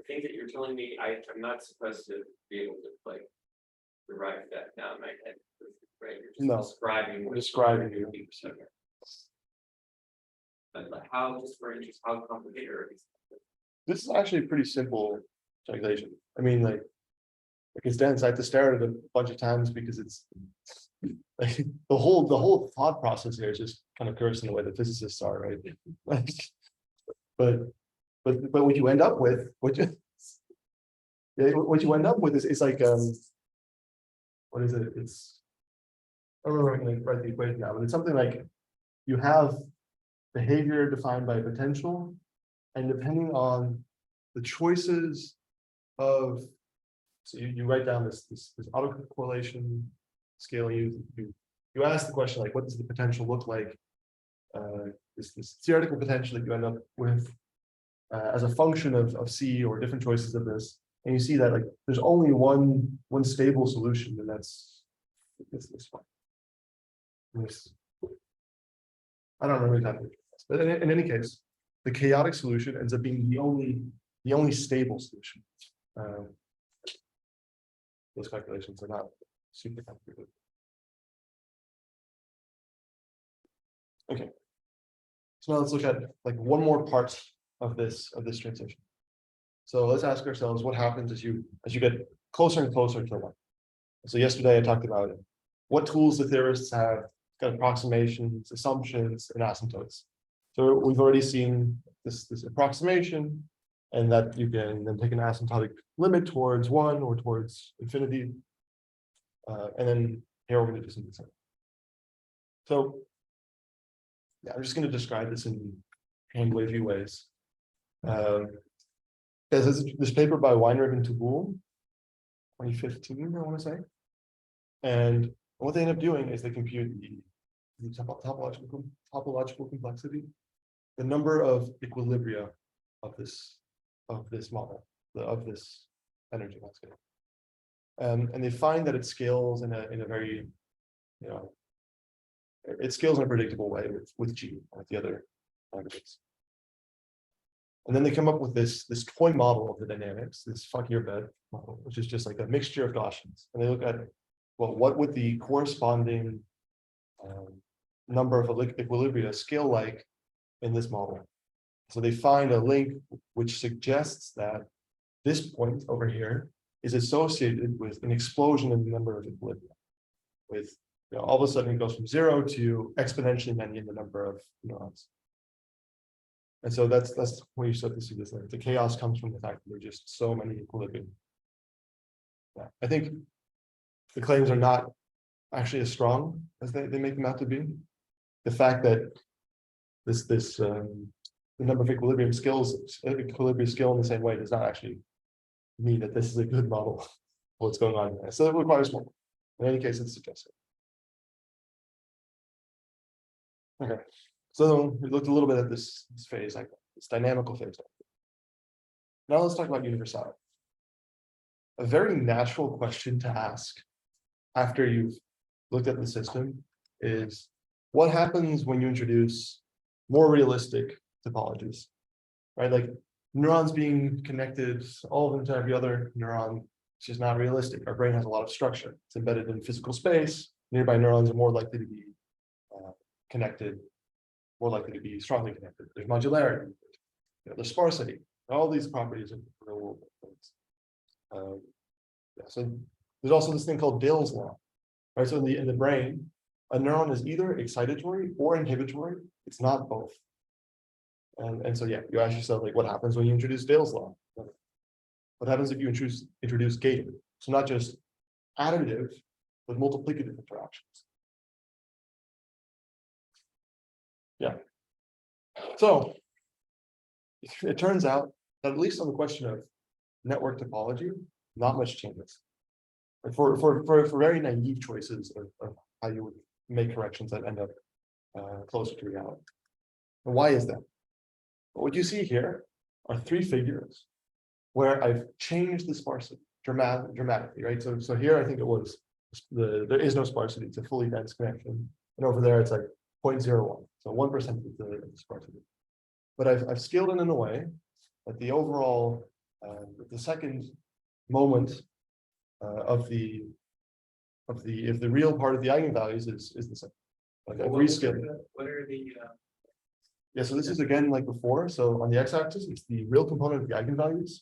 things that you're telling me. I'm not supposed to be able to like derive that now in my head, right? You're just describing your behavior. But like how, just for instance, how complicated are these? This is actually a pretty simple calculation. I mean, like it's dense. I have to stare at it a bunch of times because it's like the whole thought process here is just kind of cursed in the way that physicists are, right? but what you end up with, what you end up with is like what is it? It's I don't remember how to write the equation now, but it's something like you have behavior defined by potential, and depending on the choices of, so you write down this autocorrelation scale. You ask the question like, what does the potential look like? This theoretical potential that you end up with as a function of C or different choices of this, and you see that like there's only one stable solution, and that's this one. I don't remember exactly, but in any case, the chaotic solution ends up being the only stable solution. Those calculations are not super complicated. Okay, so now let's look at like one more part of this transition. So let's ask ourselves what happens as you get closer and closer to 1. So yesterday I talked about it. What tools the theorists have, got approximations, assumptions, and asymptotes. So we've already seen this approximation, and that you can then take an asymptotic limit towards 1 or towards infinity. And then here we're going to do something similar. So yeah, I'm just going to describe this in hand wavy ways. There's this paper by Weinrib and Tobul, 2015, I want to say. And what they end up doing is they compute the topological complexity, the number of equilibria of this model. of this energy landscape. And they find that it scales in a very, it scales in a predictable way with G, with the other languages. And then they come up with this toy model of the dynamics, this funkier bed model, which is just like a mixture of Gaussians. And they look at, well, what would the corresponding number of equilibria scale like in this model? So they find a link which suggests that this point over here is associated with an explosion in the number of equilibria. With all of a sudden it goes from 0 to exponentially many in the number of neurons. And so that's where you start to see this. The chaos comes from the fact that there are just so many equilibrium. Yeah, I think the claims are not actually as strong as they make them out to be. The fact that the number of equilibrium scale in the same way does not actually mean that this is a good model of what's going on there. So it requires more. In any case, it's suggested. Okay. So we looked a little bit at this phase, like this dynamical phase. Now let's talk about universality. A very natural question to ask after you've looked at the system is, what happens when you introduce more realistic topologies, right? Like neurons being connected, all of them to every other neuron, it's just not realistic. Our brain has a lot of structure. It's embedded in physical space. Nearby neurons are more likely to be connected, more likely to be strongly connected. There's modularity, there's sparsity, all these properties of real world things. So there's also this thing called Dale's law, right? So in the brain, a neuron is either excitatory or inhibitory. It's not both. And so, yeah, you ask yourself, like, what happens when you introduce Dale's law? What happens if you introduce gating? So not just additive, but multiplicative interactions. Yeah. So it turns out that at least on the question of network topology, not much changes. For very naive choices of how you would make corrections that end up closer to reality. And why is that? Well, what you see here are three figures where I've changed the sparsity dramatically, right? So here I think it was there is no sparsity, it's a fully dense connection, and over there it's like 0.01, so 1% of the sparsity. But I've scaled it in a way that the overall the second moment of the real part of the eigenvalues is the same. Like I've rescaled. What are the Yeah, so this is again like before. So on the x-axis, it's the real component of the eigenvalues,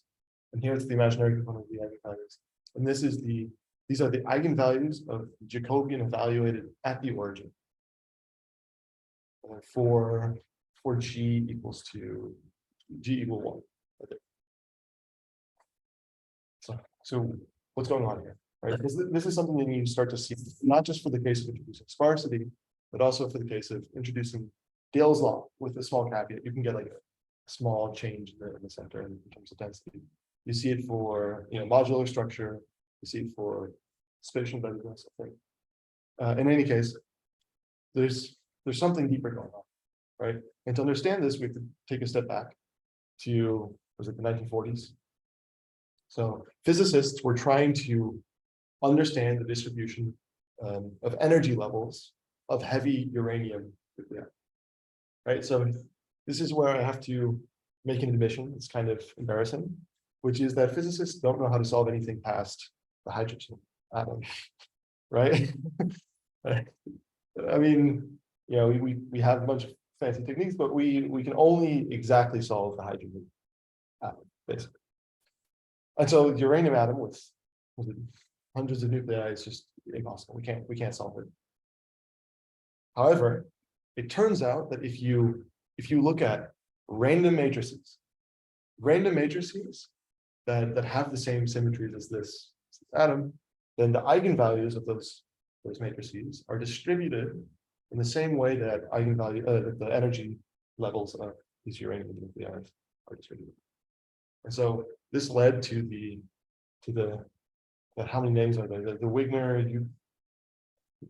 and here it's the imaginary component of the eigenvalues. And these are the eigenvalues of Jacobian evaluated at the origin for G equals 1. Okay. So what's going on here, right? This is something that you start to see, not just for the case of introducing sparsity, but also for the case of introducing Dale's law with a small caveat. You can get like a small change in the center in terms of density. You see it for modular structure. You see it for spatial embeddedness, I think. In any case, there's something deeper going on, right? And to understand this, we have to take a step back to, was it the 1940s? So physicists were trying to understand the distribution of energy levels of heavy uranium nuclei, right? So this is where I have to make an admission. It's kind of embarrassing, which is that physicists don't know how to solve anything past the hydrogen atom, right? I mean, we have a bunch of fancy techniques, but we can only exactly solve the hydrogen atom, basically. And so the uranium atom with hundreds of nuclei is just impossible. We can't solve it. However, it turns out that if you look at random matrices that have the same symmetries as this atom, then the eigenvalues of those matrices are distributed in the same way that the energy levels of these uranium nuclei are distributed. And so this led to the how many names are there? The Wigner,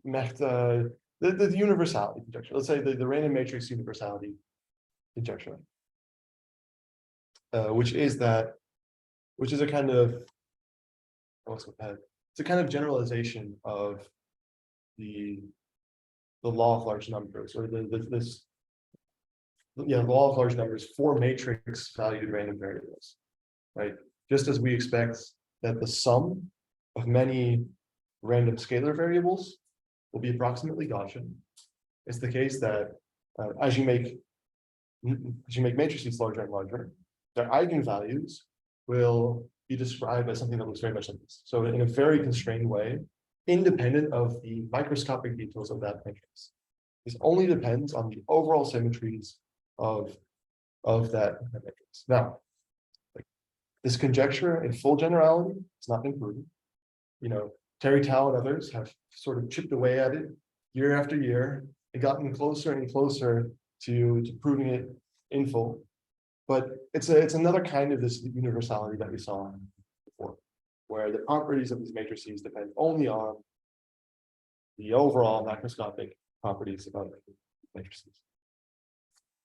Mechta, the universality conjecture. Let's say the random matrix universality conjecture, which is that which is a kind of, it's a kind of generalization of the law of large numbers, or this law of large numbers for matrix valued random variables, right? Just as we expect that the sum of many random scalar variables will be approximately Gaussian, it's the case that as you make matrices larger and larger, their eigenvalues will be described as something that looks very much like this. So in a very constrained way, independent of the microscopic details of that matrix. This only depends on the overall symmetries of that matrix. Now, this conjecture in full generality has not been proven. Terry Tao and others have sort of chipped away at it year after year and gotten closer and closer to proving it in full. But it's another kind of this universality that we saw before, where the properties of these matrices depend only on the overall macroscopic properties of other matrices.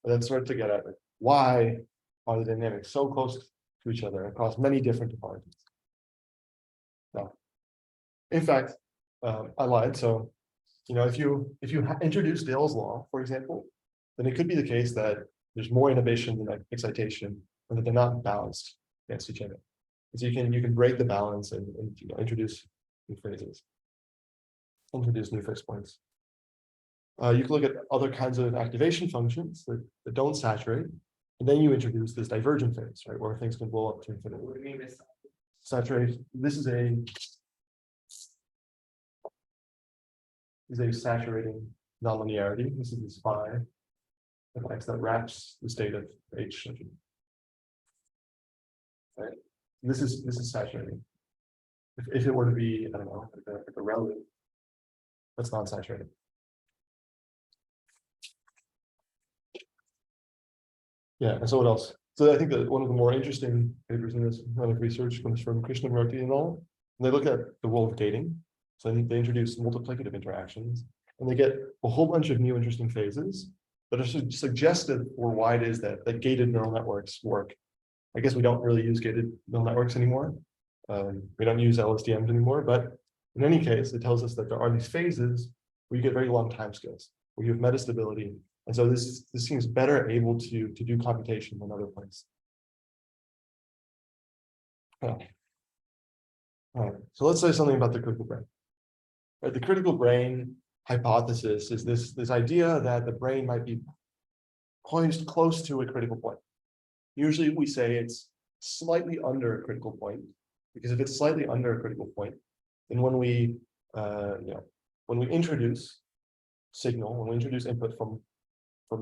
And then sort of to get at it, why are the dynamics so close to each other across many different topologies? Now, in fact, I lied. So, if you introduce Dale's law, for example, then it could be the case that there's more inhibition than excitation, and that they're not balanced against each other. So you can break the balance and introduce new phrases, introduce new fixed points. You can look at other kinds of activation functions that don't saturate, and then you introduce this divergent phase, right, where things can blow up to infinity. What do you mean by Saturate. This is a saturating nonlinearity. This is this phi of X that wraps the state of H. Right. This is saturating. If it were to be, I don't know, like a relative, that's non-saturating. Yeah, and so what else? So I think that one of the more interesting papers in this line of research comes from Krishnamurti and all. And they look at the role of gating. So I think they introduce multiplicative interactions, and they get a whole bunch of new interesting phases that are suggestive for why it is that gated neural networks work. I guess we don't really use gated neural networks anymore. We don't use LSTMs anymore, but in any case, it tells us that there are these phases where you get very long timescales, where you have metastability. And so this seems better able to do computation than other points. All right, so let's say something about the critical brain. Right, the critical brain hypothesis is this idea that the brain might be poised close to a critical point. Usually we say it's slightly under a critical point, because if it's slightly under a critical point, then when we introduce signal, when we introduce input from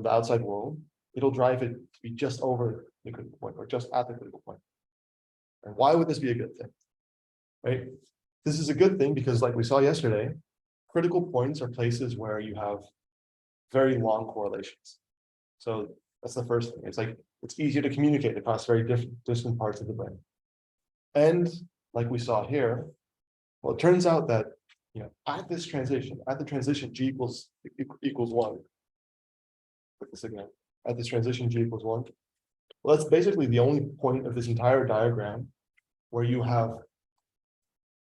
the outside world, it'll drive it to be just over the critical point, or just at the critical point. And why would this be a good thing? Right? This is a good thing because, like we saw yesterday, critical points are places where you have very long correlations. So that's the first thing. It's easier to communicate across very distant parts of the brain. And like we saw here, well, it turns out that at the transition G equals 1. Put this again. At this transition G equals 1. Well, that's basically the only point of this entire diagram where you have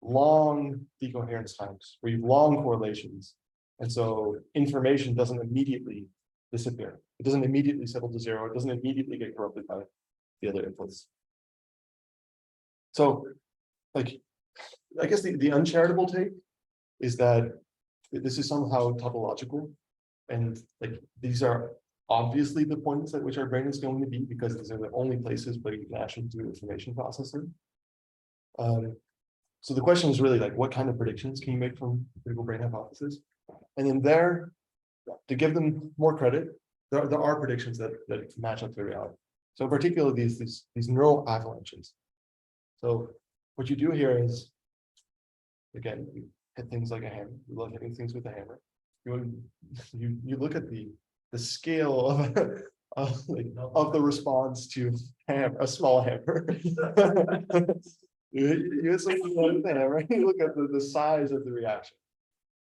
long decoherence times, where you have long correlations. And so information doesn't immediately disappear. It doesn't immediately settle to 0. It doesn't immediately get corrupted by the other inputs. So, I guess the uncharitable take is that this is somehow tautological, and these are obviously the points at which our brain is going to be, because these are the only places where you can actually do information processing. So the question is really what kind of predictions can you make from the critical brain hypothesis? And then to give them more credit, there are predictions that match up to reality. So in particular, these neural avalanches. So what you do here is, again, you hit things like a hammer. You love hitting things with a hammer. You look at the scale of the response to a small hammer. You hit something with a hammer. You look at the size of the reaction,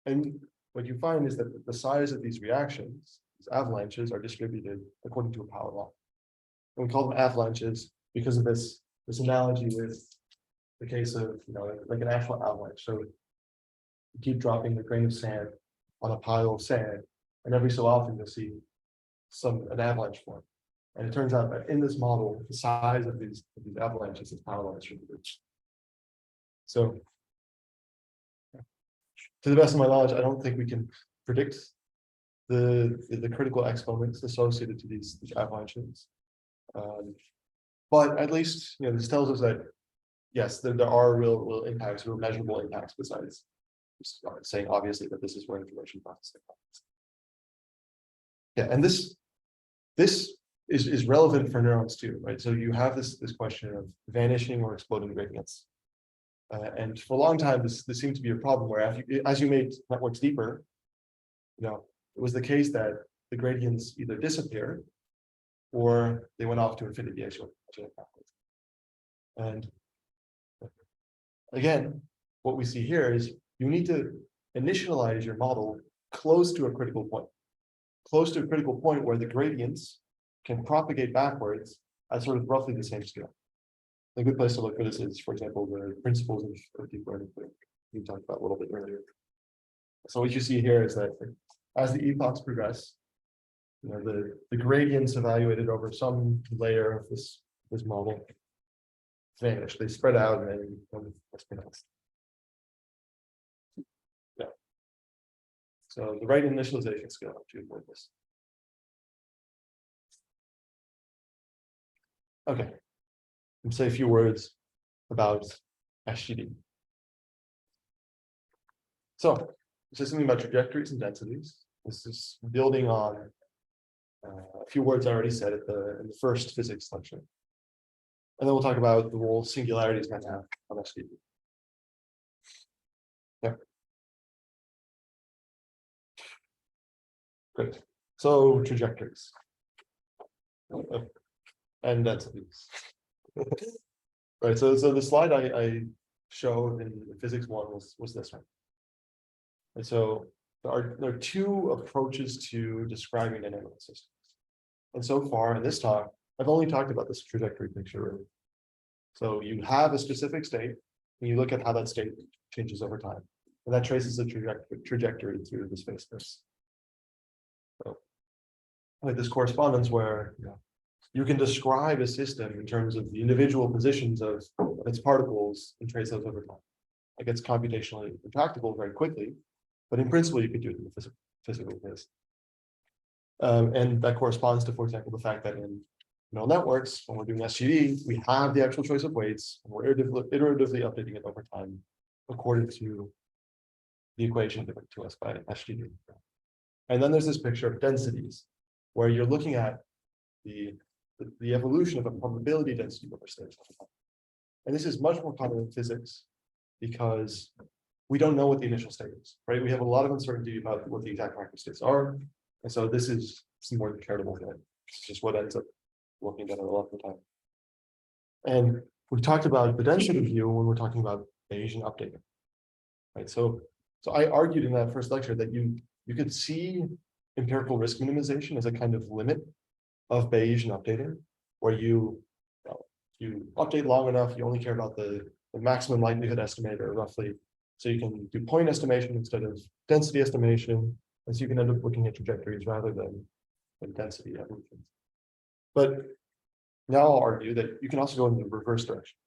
and what you find is that the size of these reactions, these avalanches, are distributed according to a power law. And we call them avalanches because of this this analogy with the case of, like an actual avalanche. So you keep dropping a grain of sand on a pile of sand, and every so often you'll see an avalanche form. And it turns out that in this model, the size of these avalanches is powerless. So, to the best of my knowledge, I don't think we can predict the critical exponents associated to these avalanches. But at least, this tells us that yes, there are real impacts, real measurable impacts besides just saying obviously that this is where information processing happens. Yeah, and this is relevant for neurons too, right? So you have this question of vanishing or exploding gradients. And for a long time, this seemed to be a problem where as you made networks deeper, it was the case that the gradients either disappeared or they went off to infinity exponentially. And again, what we see here is you need to initialize your model close to a critical point where the gradients can propagate backwards at sort of roughly the same scale. A good place to look for this is, for example, the principles of deep learning that we talked about a little bit earlier. So what you see here is that as the epochs progress, the gradients evaluated over some layer of this model vanish. They spread out and then become exponential. Yeah. So the right initialization scale to avoid this. Okay. Let's say a few words about SGD. So this is something about trajectories and densities. This is building on a few words I already said in the first physics lecture. And then we'll talk about the role singularities might have on SGD. Yeah. Great. So trajectories. And densities. Right. So the slide I showed in physics 1 was this one. And so there are two approaches to describing dynamic systems. And so far in this talk, I've only talked about this trajectory picture. Really. So you have a specific state, and you look at how that state changes over time. And that traces the trajectory through the space. So like this correspondence where you can describe a system in terms of the individual positions of its particles and trace those over time. Like it's computationally intractable very quickly, but in principle, you could do it in the physical case. And that corresponds to, for example, the fact that in neural networks, when we're doing SGD, we have the actual choice of weights, and we're iteratively updating it over time according to the equation given to us by SGD. And then there's this picture of densities, where you're looking at the evolution of a probability density over states. And this is much more common in physics because we don't know what the initial state is, right? We have a lot of uncertainty about what the exact macro states are. And so this is some more charitable thing. It's just what ends up looking better a lot of the time. And we talked about the density view when we're talking about Bayesian updating, right? So I argued in that first lecture that you could see empirical risk minimization as a kind of limit of Bayesian updating, where you update long enough, you only care about the maximum likelihood estimator roughly. So you can do point estimation instead of density estimation, and so you can end up looking at trajectories rather than density evolutions. But now I'll argue that you can also go in the reverse direction.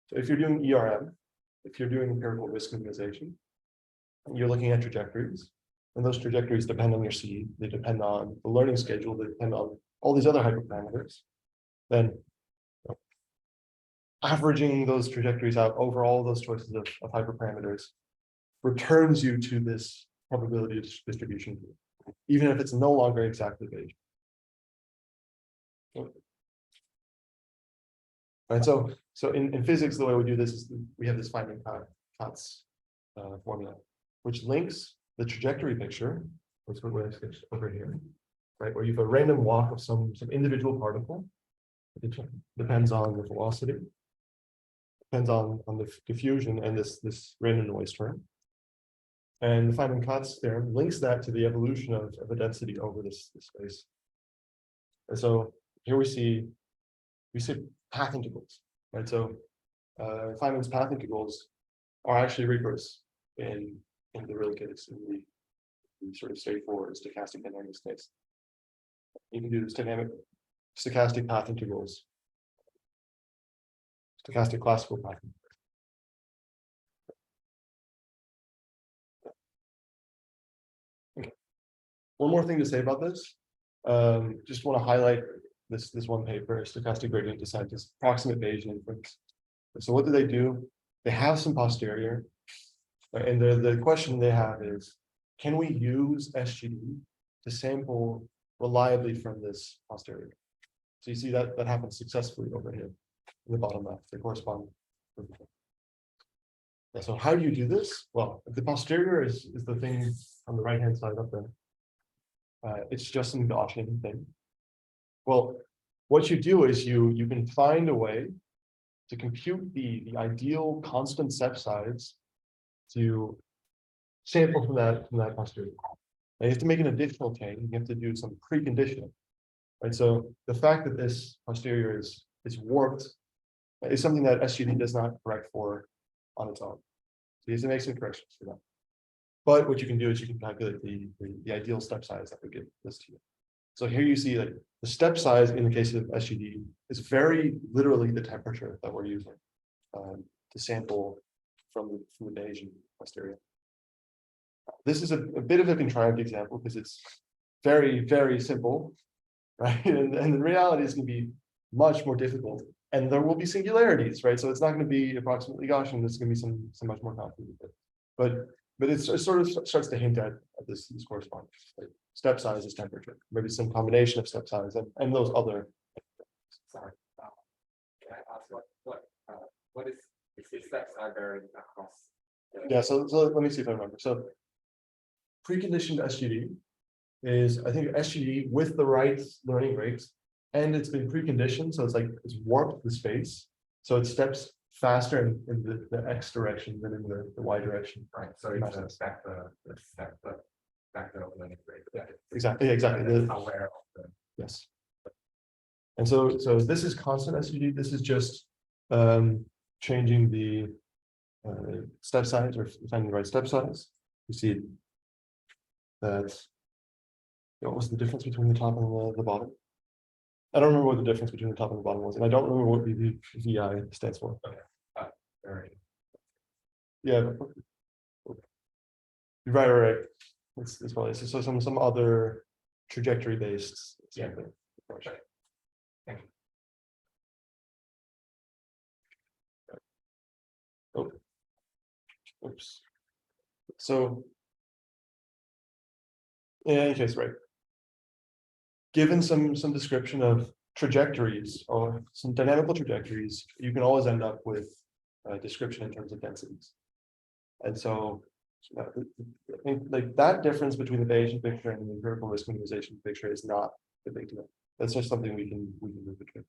So if you're doing ERM, if you're doing empirical risk minimization, and you're looking at trajectories, and those trajectories depend on your seed, they depend on the learning schedule, they depend on all these other hyperparameters, then averaging those trajectories out over all those choices of hyperparameters returns you to this probability distribution, even if it's no longer exactly Bayesian. Right, so in physics, the way we do this is we have this Feynman-Katz formula, which links the trajectory picture, which is what I sketched over here, right, where you have a random walk of some individual particle. It depends on the velocity, depends on the diffusion and this random noise term. And the Feynman-Katz theorem links that to the evolution of a density over this space. And so here we see path integrals, right? So Feynman's path integrals are actually rigorous in the real case, in the sort of straightforward stochastic dynamics case. You can do this dynamic stochastic path integrals, stochastic classical path integrals. Okay. One more thing to say about this. Just want to highlight this one paper, stochastic gradient descent, is approximate Bayesian inference. So what do? They have some posterior, right? And the question they have is, can we use SGD to sample reliably from this posterior? So you see that happens successfully over here in the bottom left, they correspond. Yeah, so how do you do this? Well, if the posterior is the thing on the right hand side up there. It's just some Gaussian thing. Well, what you do is you can find a way to compute the ideal constant step size to sample from that posterior. And you have to make an additional chain. You have to do some preconditioning, right? So the fact that this posterior is warped is something that SGD does not correct for on its own. So you have to make some corrections for that. But what you can do is you can calculate the ideal step size that would give this to you. So here you see that the step size in the case of SGD is very literally the temperature that we're using to sample from the Bayesian posterior. This is a bit of a contrived example because it's very, very simple, right? And the reality is going to be much more difficult. And there will be singularities, right? So it's not going to be approximately Gaussian. There's going to be some much more complicated. But it sort of starts to hint at this correspondence. Right? Step size is temperature, maybe some combination of step size and those other. Sorry. Can I ask what is the step size varying across? Yeah, so let me see if I remember. So preconditioned SGD is, I think, SGD with the right learning rate, and it's been preconditioned, so it's warped the space, so it steps faster in the X direction than in the Y direction. Right. So it's back the learning rate. Yeah, exactly. Aware of the. Yes. And so this is constant SGD. This is just changing the step size or finding the right step size. You see that. What was the difference between the top and the bottom? I don't remember what the difference between the top and the bottom was, and I don't remember what VI stands for. Okay. Very. Yeah. Right. It's probably so some other trajectory based. Yeah. Thank you. Oh. Oops. So in any case, right. Given some description of trajectories or some dynamical trajectories, you can always end up with a description in terms of densities. And so I think like that difference between the Bayesian picture and the empirical risk minimization picture is not a big deal. That's just something we can move between.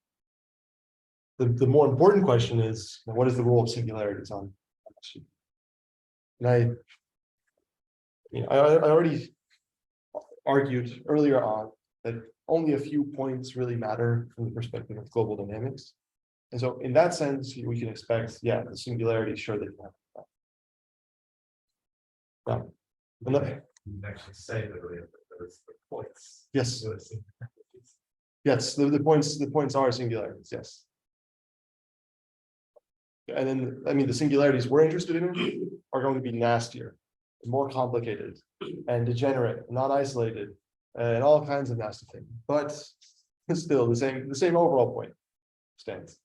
The more important question is, what is the role of singularities on sheet? And I already argued earlier on that only a few points really matter from the perspective of global dynamics. And so in that sense, we can expect, yeah, the singularity, sure, they can have that. You can actually say that there's the points. Yes. Yes, the points are singularities, yes. And then, I mean, the singularities we're interested in are going to be nastier, more complicated, and degenerate, not isolated, and all kinds of nasty things. But still, the same overall point stands.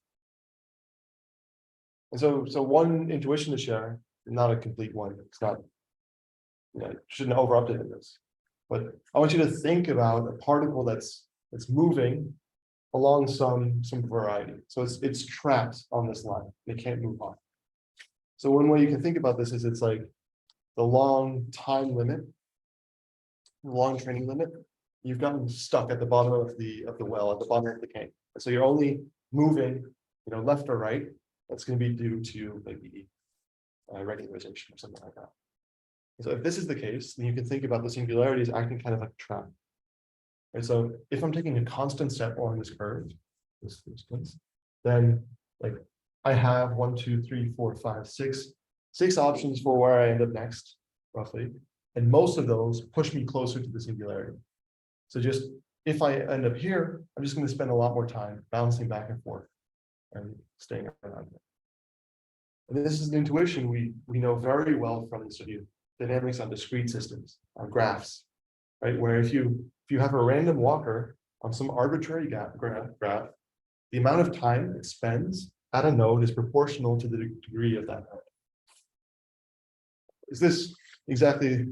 And so one intuition to share, not a complete one. It's not, shouldn't over update this. But I want you to think about a particle that's moving along some variety. So it's trapped on this line. It can't move on. So one way you can think about this is it's like the long time limit, the long training limit. You've gotten stuck at the bottom of the well, at the bottom of the cave. So you're only moving, left or right. That's going to be due to maybe regularization or something like that. So if this is the case, then you can think about the singularities acting kind of like a trap. Right, so if I'm taking a constant step along this curve, this place, then like I have 1, 2, 3, 4, 5, 6 options for where I end up next, roughly. And most of those push me closer to the singularity. So just if I end up here, I'm just going to spend a lot more time bouncing back and forth and staying around. And this is an intuition we know very well from the study of dynamics on discrete systems, on graphs, right? Where if you have a random walker on some arbitrary graph, the amount of time it spends at a node is proportional to the degree of that node. Is this exactly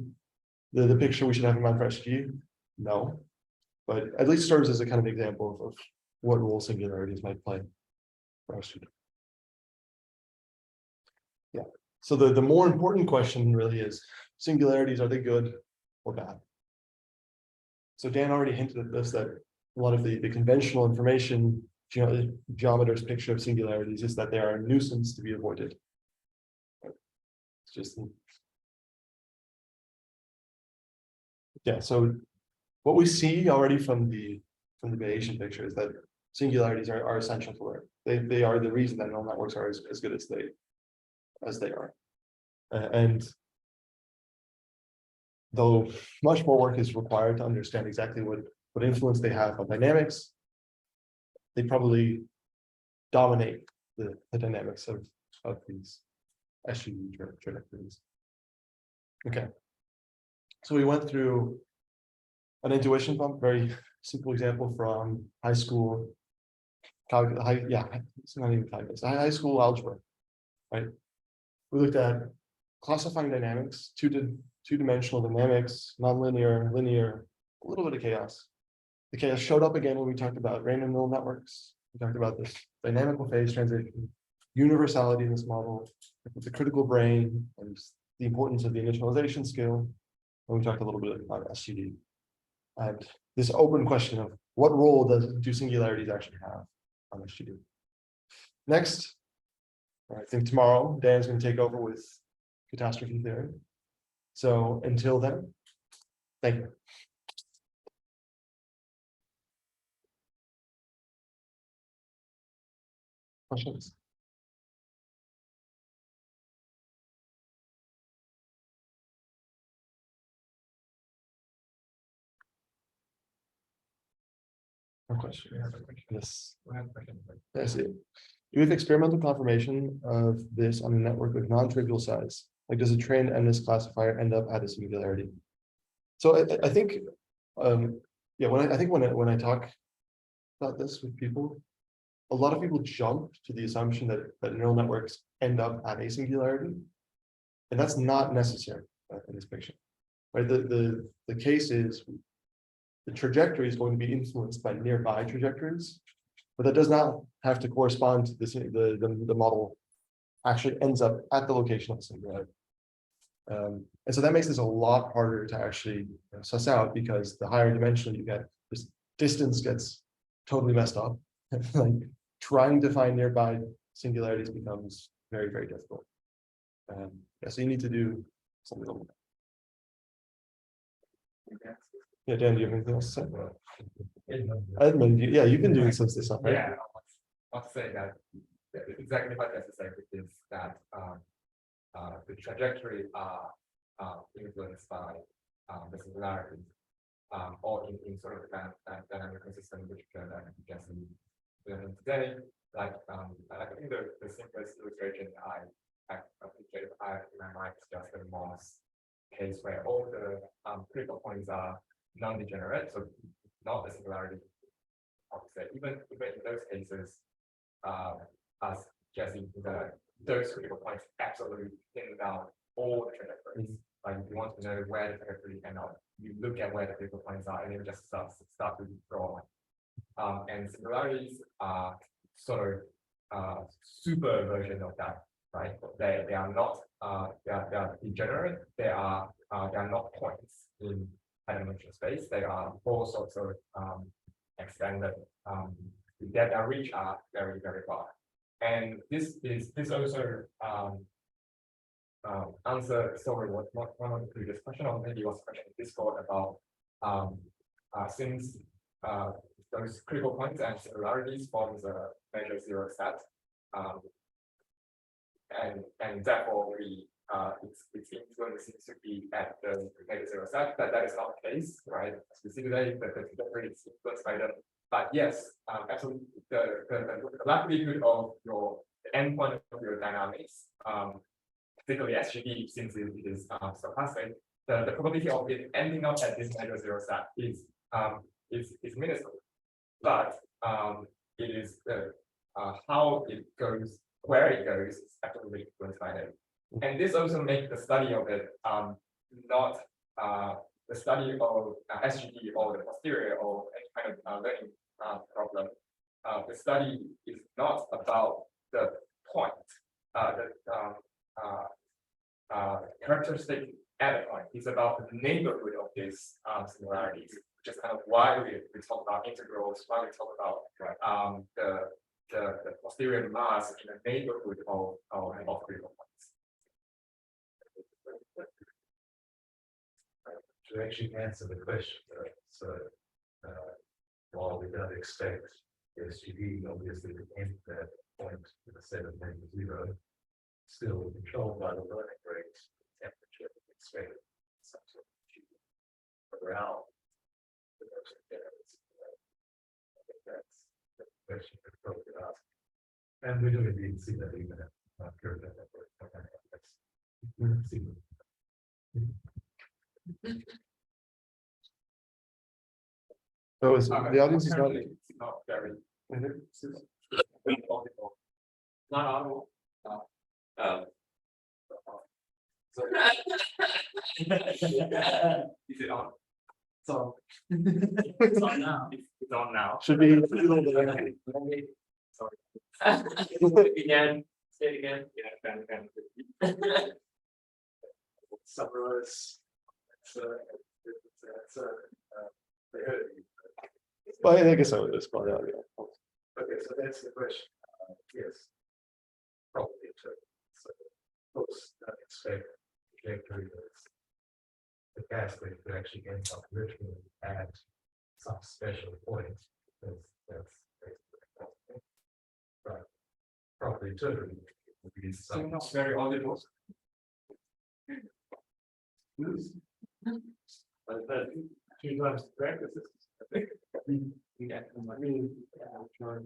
the picture we should have in mind for SG? No, but at least serves as a kind of example of what role singularities might play for our student. Yeah, so the more important question really is, singularities, are they good or bad? So Dan already hinted at this, that a lot of the conventional information, geometer's picture of singularities is that they are a nuisance to be avoided. It's just, yeah, so what we see already from the Bayesian picture is that singularities are essential to learn. They are the reason that neural networks are as good as they are. And though much more work is required to understand exactly what influence they have on dynamics, they probably dominate the dynamics of these SUV trajectories. Okay. So we went through an intuition bump, very simple example from high school, it's not even calculus, high school algebra, right? We looked at classifying dynamics, two-dimensional dynamics, nonlinear, linear, a little bit of chaos. The chaos showed up again when we talked about random neural networks. We talked about this dynamical phase transition, universality in this model, the critical brain, and the importance of the initialization skill. And we talked a little bit about SGD. And this open question of what role do singularities actually have on SGD? Next, I think tomorrow, Dan's going to take over with catastrophe theory. So until then, thank you. Questions? No question. Yes. That's it. You have experimental confirmation of this on a network with non-trivial size. Like, does a trained endless classifier end up at a singularity? So I think, yeah, when I talk about this with people, a lot of people jump to the assumption that neural networks end up at a singularity, and that's not necessary in this picture, right? The case is the trajectory is going to be influenced by nearby trajectories, but that does not have to correspond to the model actually ends up at the location of the singularity. And so that makes this a lot harder to actually suss out, because the higher dimensional you get, this distance gets totally messed up. Like trying to find nearby singularities becomes very, very difficult. Yeah, so you need to do something like that. Yeah, Dan, do you have anything else to say? Edmund, yeah, you've been doing some of this stuff, right? Yeah, I'll say that exactly what Jesse said, which is that the trajectory are influenced by the singularities, or in sort of that dynamic system which Jesse learned today. Like I think the simplest illustration I appreciate in my mind is just the Moss case, where all the critical points are non-degenerate, so not the singularity. I would say even in those cases, as Jesse, those critical points absolutely thin down all the trajectories. Like if you want to know where the trajectory end up, you look at where the critical points are, and then just start to draw. And singularities are sort of super version of that, right? They are not they are degenerate. They are not points in high-dimensional space. They are all sorts of extended their reach are very, very far. And this also answer one of the previous question, or maybe was a question in Discord about since those critical points and singularities forms a measure zero set, and therefore its influence seems to be at the negative zero set. That is not the case, right? Specifically, the trajectory is influenced by them. But yes, actually, the likelihood of the endpoint of your dynamics, particularly SGD, since it is stochastic, the probability of it ending up at this negative zero set is minuscule. But it is how it goes, where it goes, is actually influenced by them. And this also makes the study of it not the study of SGD or the posterior or any kind of learning problem. The study is not about the point, characteristic at a point. It's about the neighborhood of these similarities, which is kind of why we talk about integrals, why we talk about the posterior mass in the neighborhood of critical points. To actually answer the question, so while we don't expect SGD obviously to end that point with a set of -0, still controlled by the learning rate, temperature expected some sort of achievement around the most generous. I think that's the question that probably could ask. And we do indeed see that even at current network. Let's see. So the audience is not. Not very Not audible. so is it on? So It's on now. it's on now. Should be. Sorry. Again, say it again. Yeah, Summarize. Well, I guess I would respond out. Okay, so that's the question. Yes. Probably true. So, of course, don't expect trajectory is the pathway to actually end up literally at some special point. That's basically. But probably true would be some. not very audible. But two times the practice is, I think. Yeah. Sure.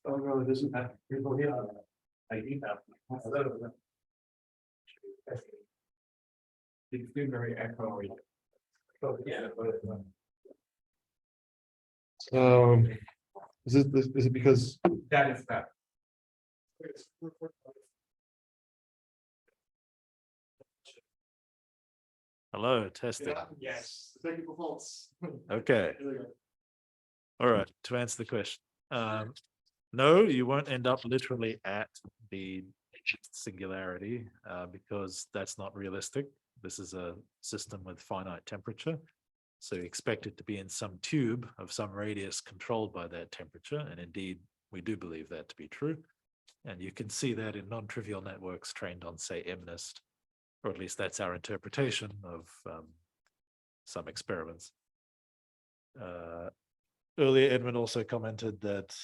Oh, no, it doesn't have people here. I do have. It's still very echoey. Yeah. Is it because That is that. Hello, testing. Yes. technical faults? Okay, all right, to answer the question. No, you won't end up literally at the singularity because that's not realistic. This is a system with finite temperature. So you expect it to be in some tube of some radius controlled by that temperature. And indeed, we do believe that to be true. And you can see that in non-trivial networks trained on, say, MNIST, or at least that's our interpretation of some experiments. Earlier, Edmund also commented that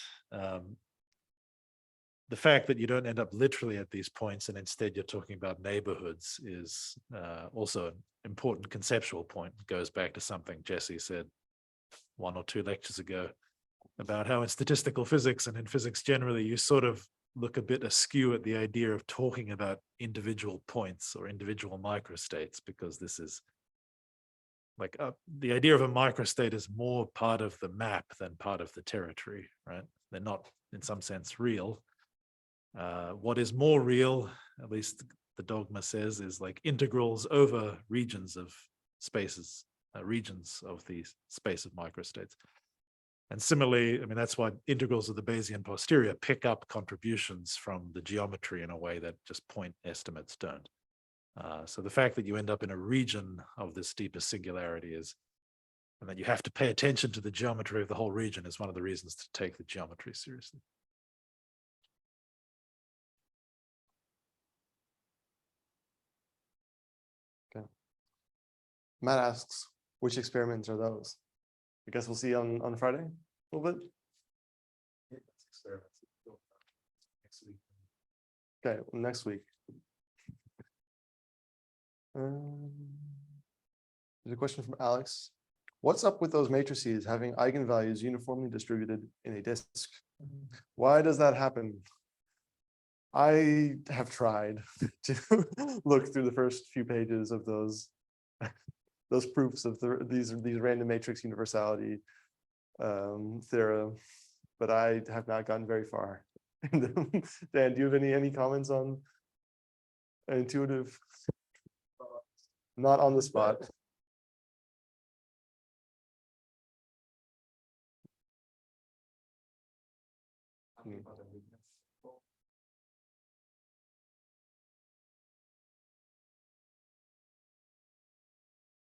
the fact that you don't end up literally at these points and instead you're talking about neighborhoods is also an important conceptual point. It goes back to something Jesse said 1 or 2 lectures ago about how in statistical physics and in physics generally, you sort of look a bit askew at the idea of talking about individual points or individual microstates, because this is like the idea of a microstate is more part of the map than part of the territory, right? They're not in some sense real. What is more real, at least the dogma says, is like integrals over regions of spaces, regions of the space of microstates. And similarly, I mean, that's why integrals of the Bayesian posterior pick up contributions from the geometry in a way that just point estimates don't. So the fact that you end up in a region of this deepest singularity is, and that you have to pay attention to the geometry of the whole region is one of the reasons to take the geometry seriously. Matt asks, which experiments are those? I guess we'll see on Friday a little bit. Okay, well, next week. There's a question from Alex. What's up with those matrices having eigenvalues uniformly distributed in a disk? Why does that happen? I have tried to look through the first few pages of those proofs of these random matrix universality theorem, but I have not gotten very far. Dan, do you have any comments on intuitive? Not on the spot.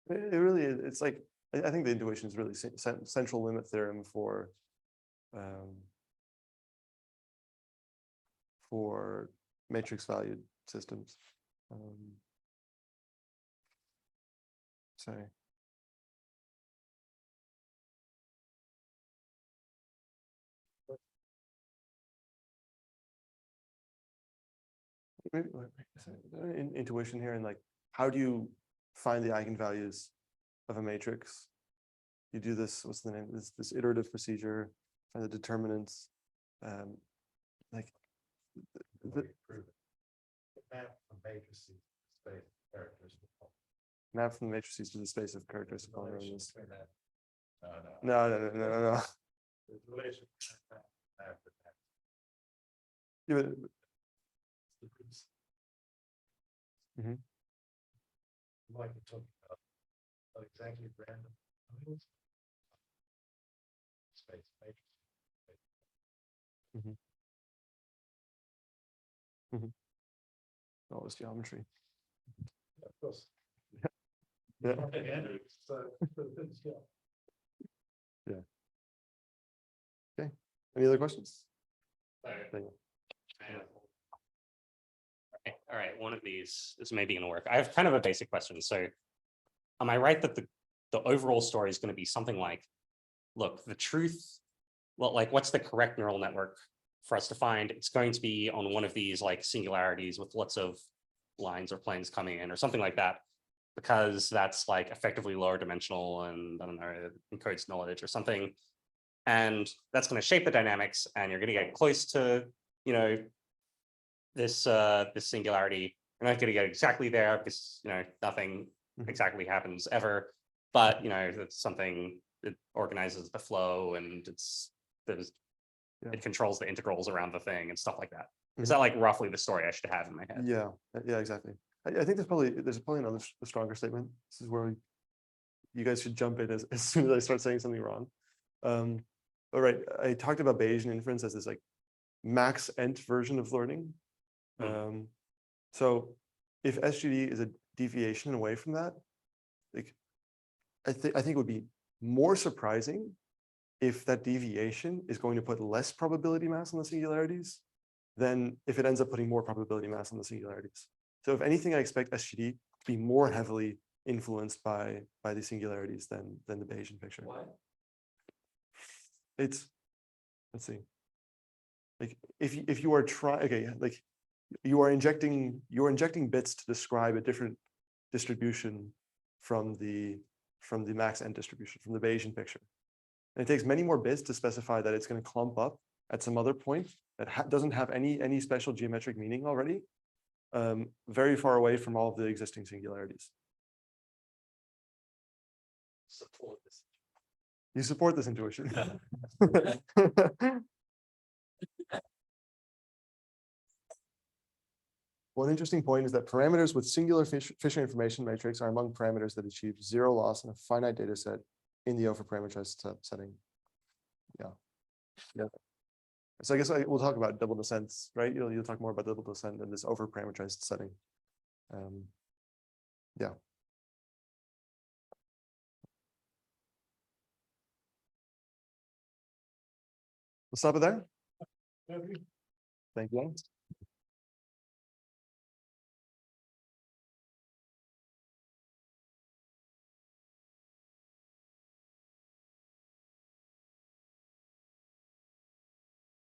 It really is. It's like I think the intuition is really central limit theorem for matrix valued systems. Sorry. Maybe intuition here, and like, how do you find the eigenvalues of a matrix? You do this, what's the name? This iterative procedure, find the determinants. Like map from the matrices to the space of characteristic polynomials. No. Yeah, but, Like to talk about exactly random space matrix. Oh, it's geometry. Of course. Yeah. Yeah. Okay. Any other questions? Okay, all right, one of these is maybe gonna work. I have kind of a basic question. So am I right that the overall story is going to be something like, look, the truth, well, like what's the correct neural network for us to find? It's going to be on one of these like singularities with lots of lines or planes coming in or something like that, because that's like effectively lower dimensional and I don't know, encodes knowledge or something. And that's going to shape the dynamics, and you're going to get close to, you know, this singularity. You're not going to get exactly there because, you know, nothing exactly happens ever, but, you know, it's something that organizes the flow, and it controls the integrals around the thing and stuff like that. Is that like roughly the story I should have in my head? Yeah, exactly. I think there's probably another stronger statement. This is where you guys should jump in as soon as I start saying something wrong. All right, I talked about Bayesian inference as this like max ent version of learning. So if SGD is a deviation away from that, like I think it would be more surprising if that deviation is going to put less probability mass on the singularities than if it ends up putting more probability mass on the singularities. So if anything, I expect SGD to be more heavily influenced by the singularities than the Bayesian picture. Why? It's, let's see, like if you are trying, okay, like you are injecting bits to describe a different distribution from the max end distribution, from the Bayesian picture. And it takes many more bits to specify that it's going to clump up at some other point that doesn't have any special geometric meaning already, very far away from all of the existing singularities. Support this. You support this intuition. One interesting point is that parameters with singular Fisher information matrix are among parameters that achieve zero loss in a finite data set in the overparameterized setting. Yeah. So I guess we'll talk about double descents, right? You'll talk more about double descent in this overparameterized setting. Yeah. We'll stop it there. Thank you.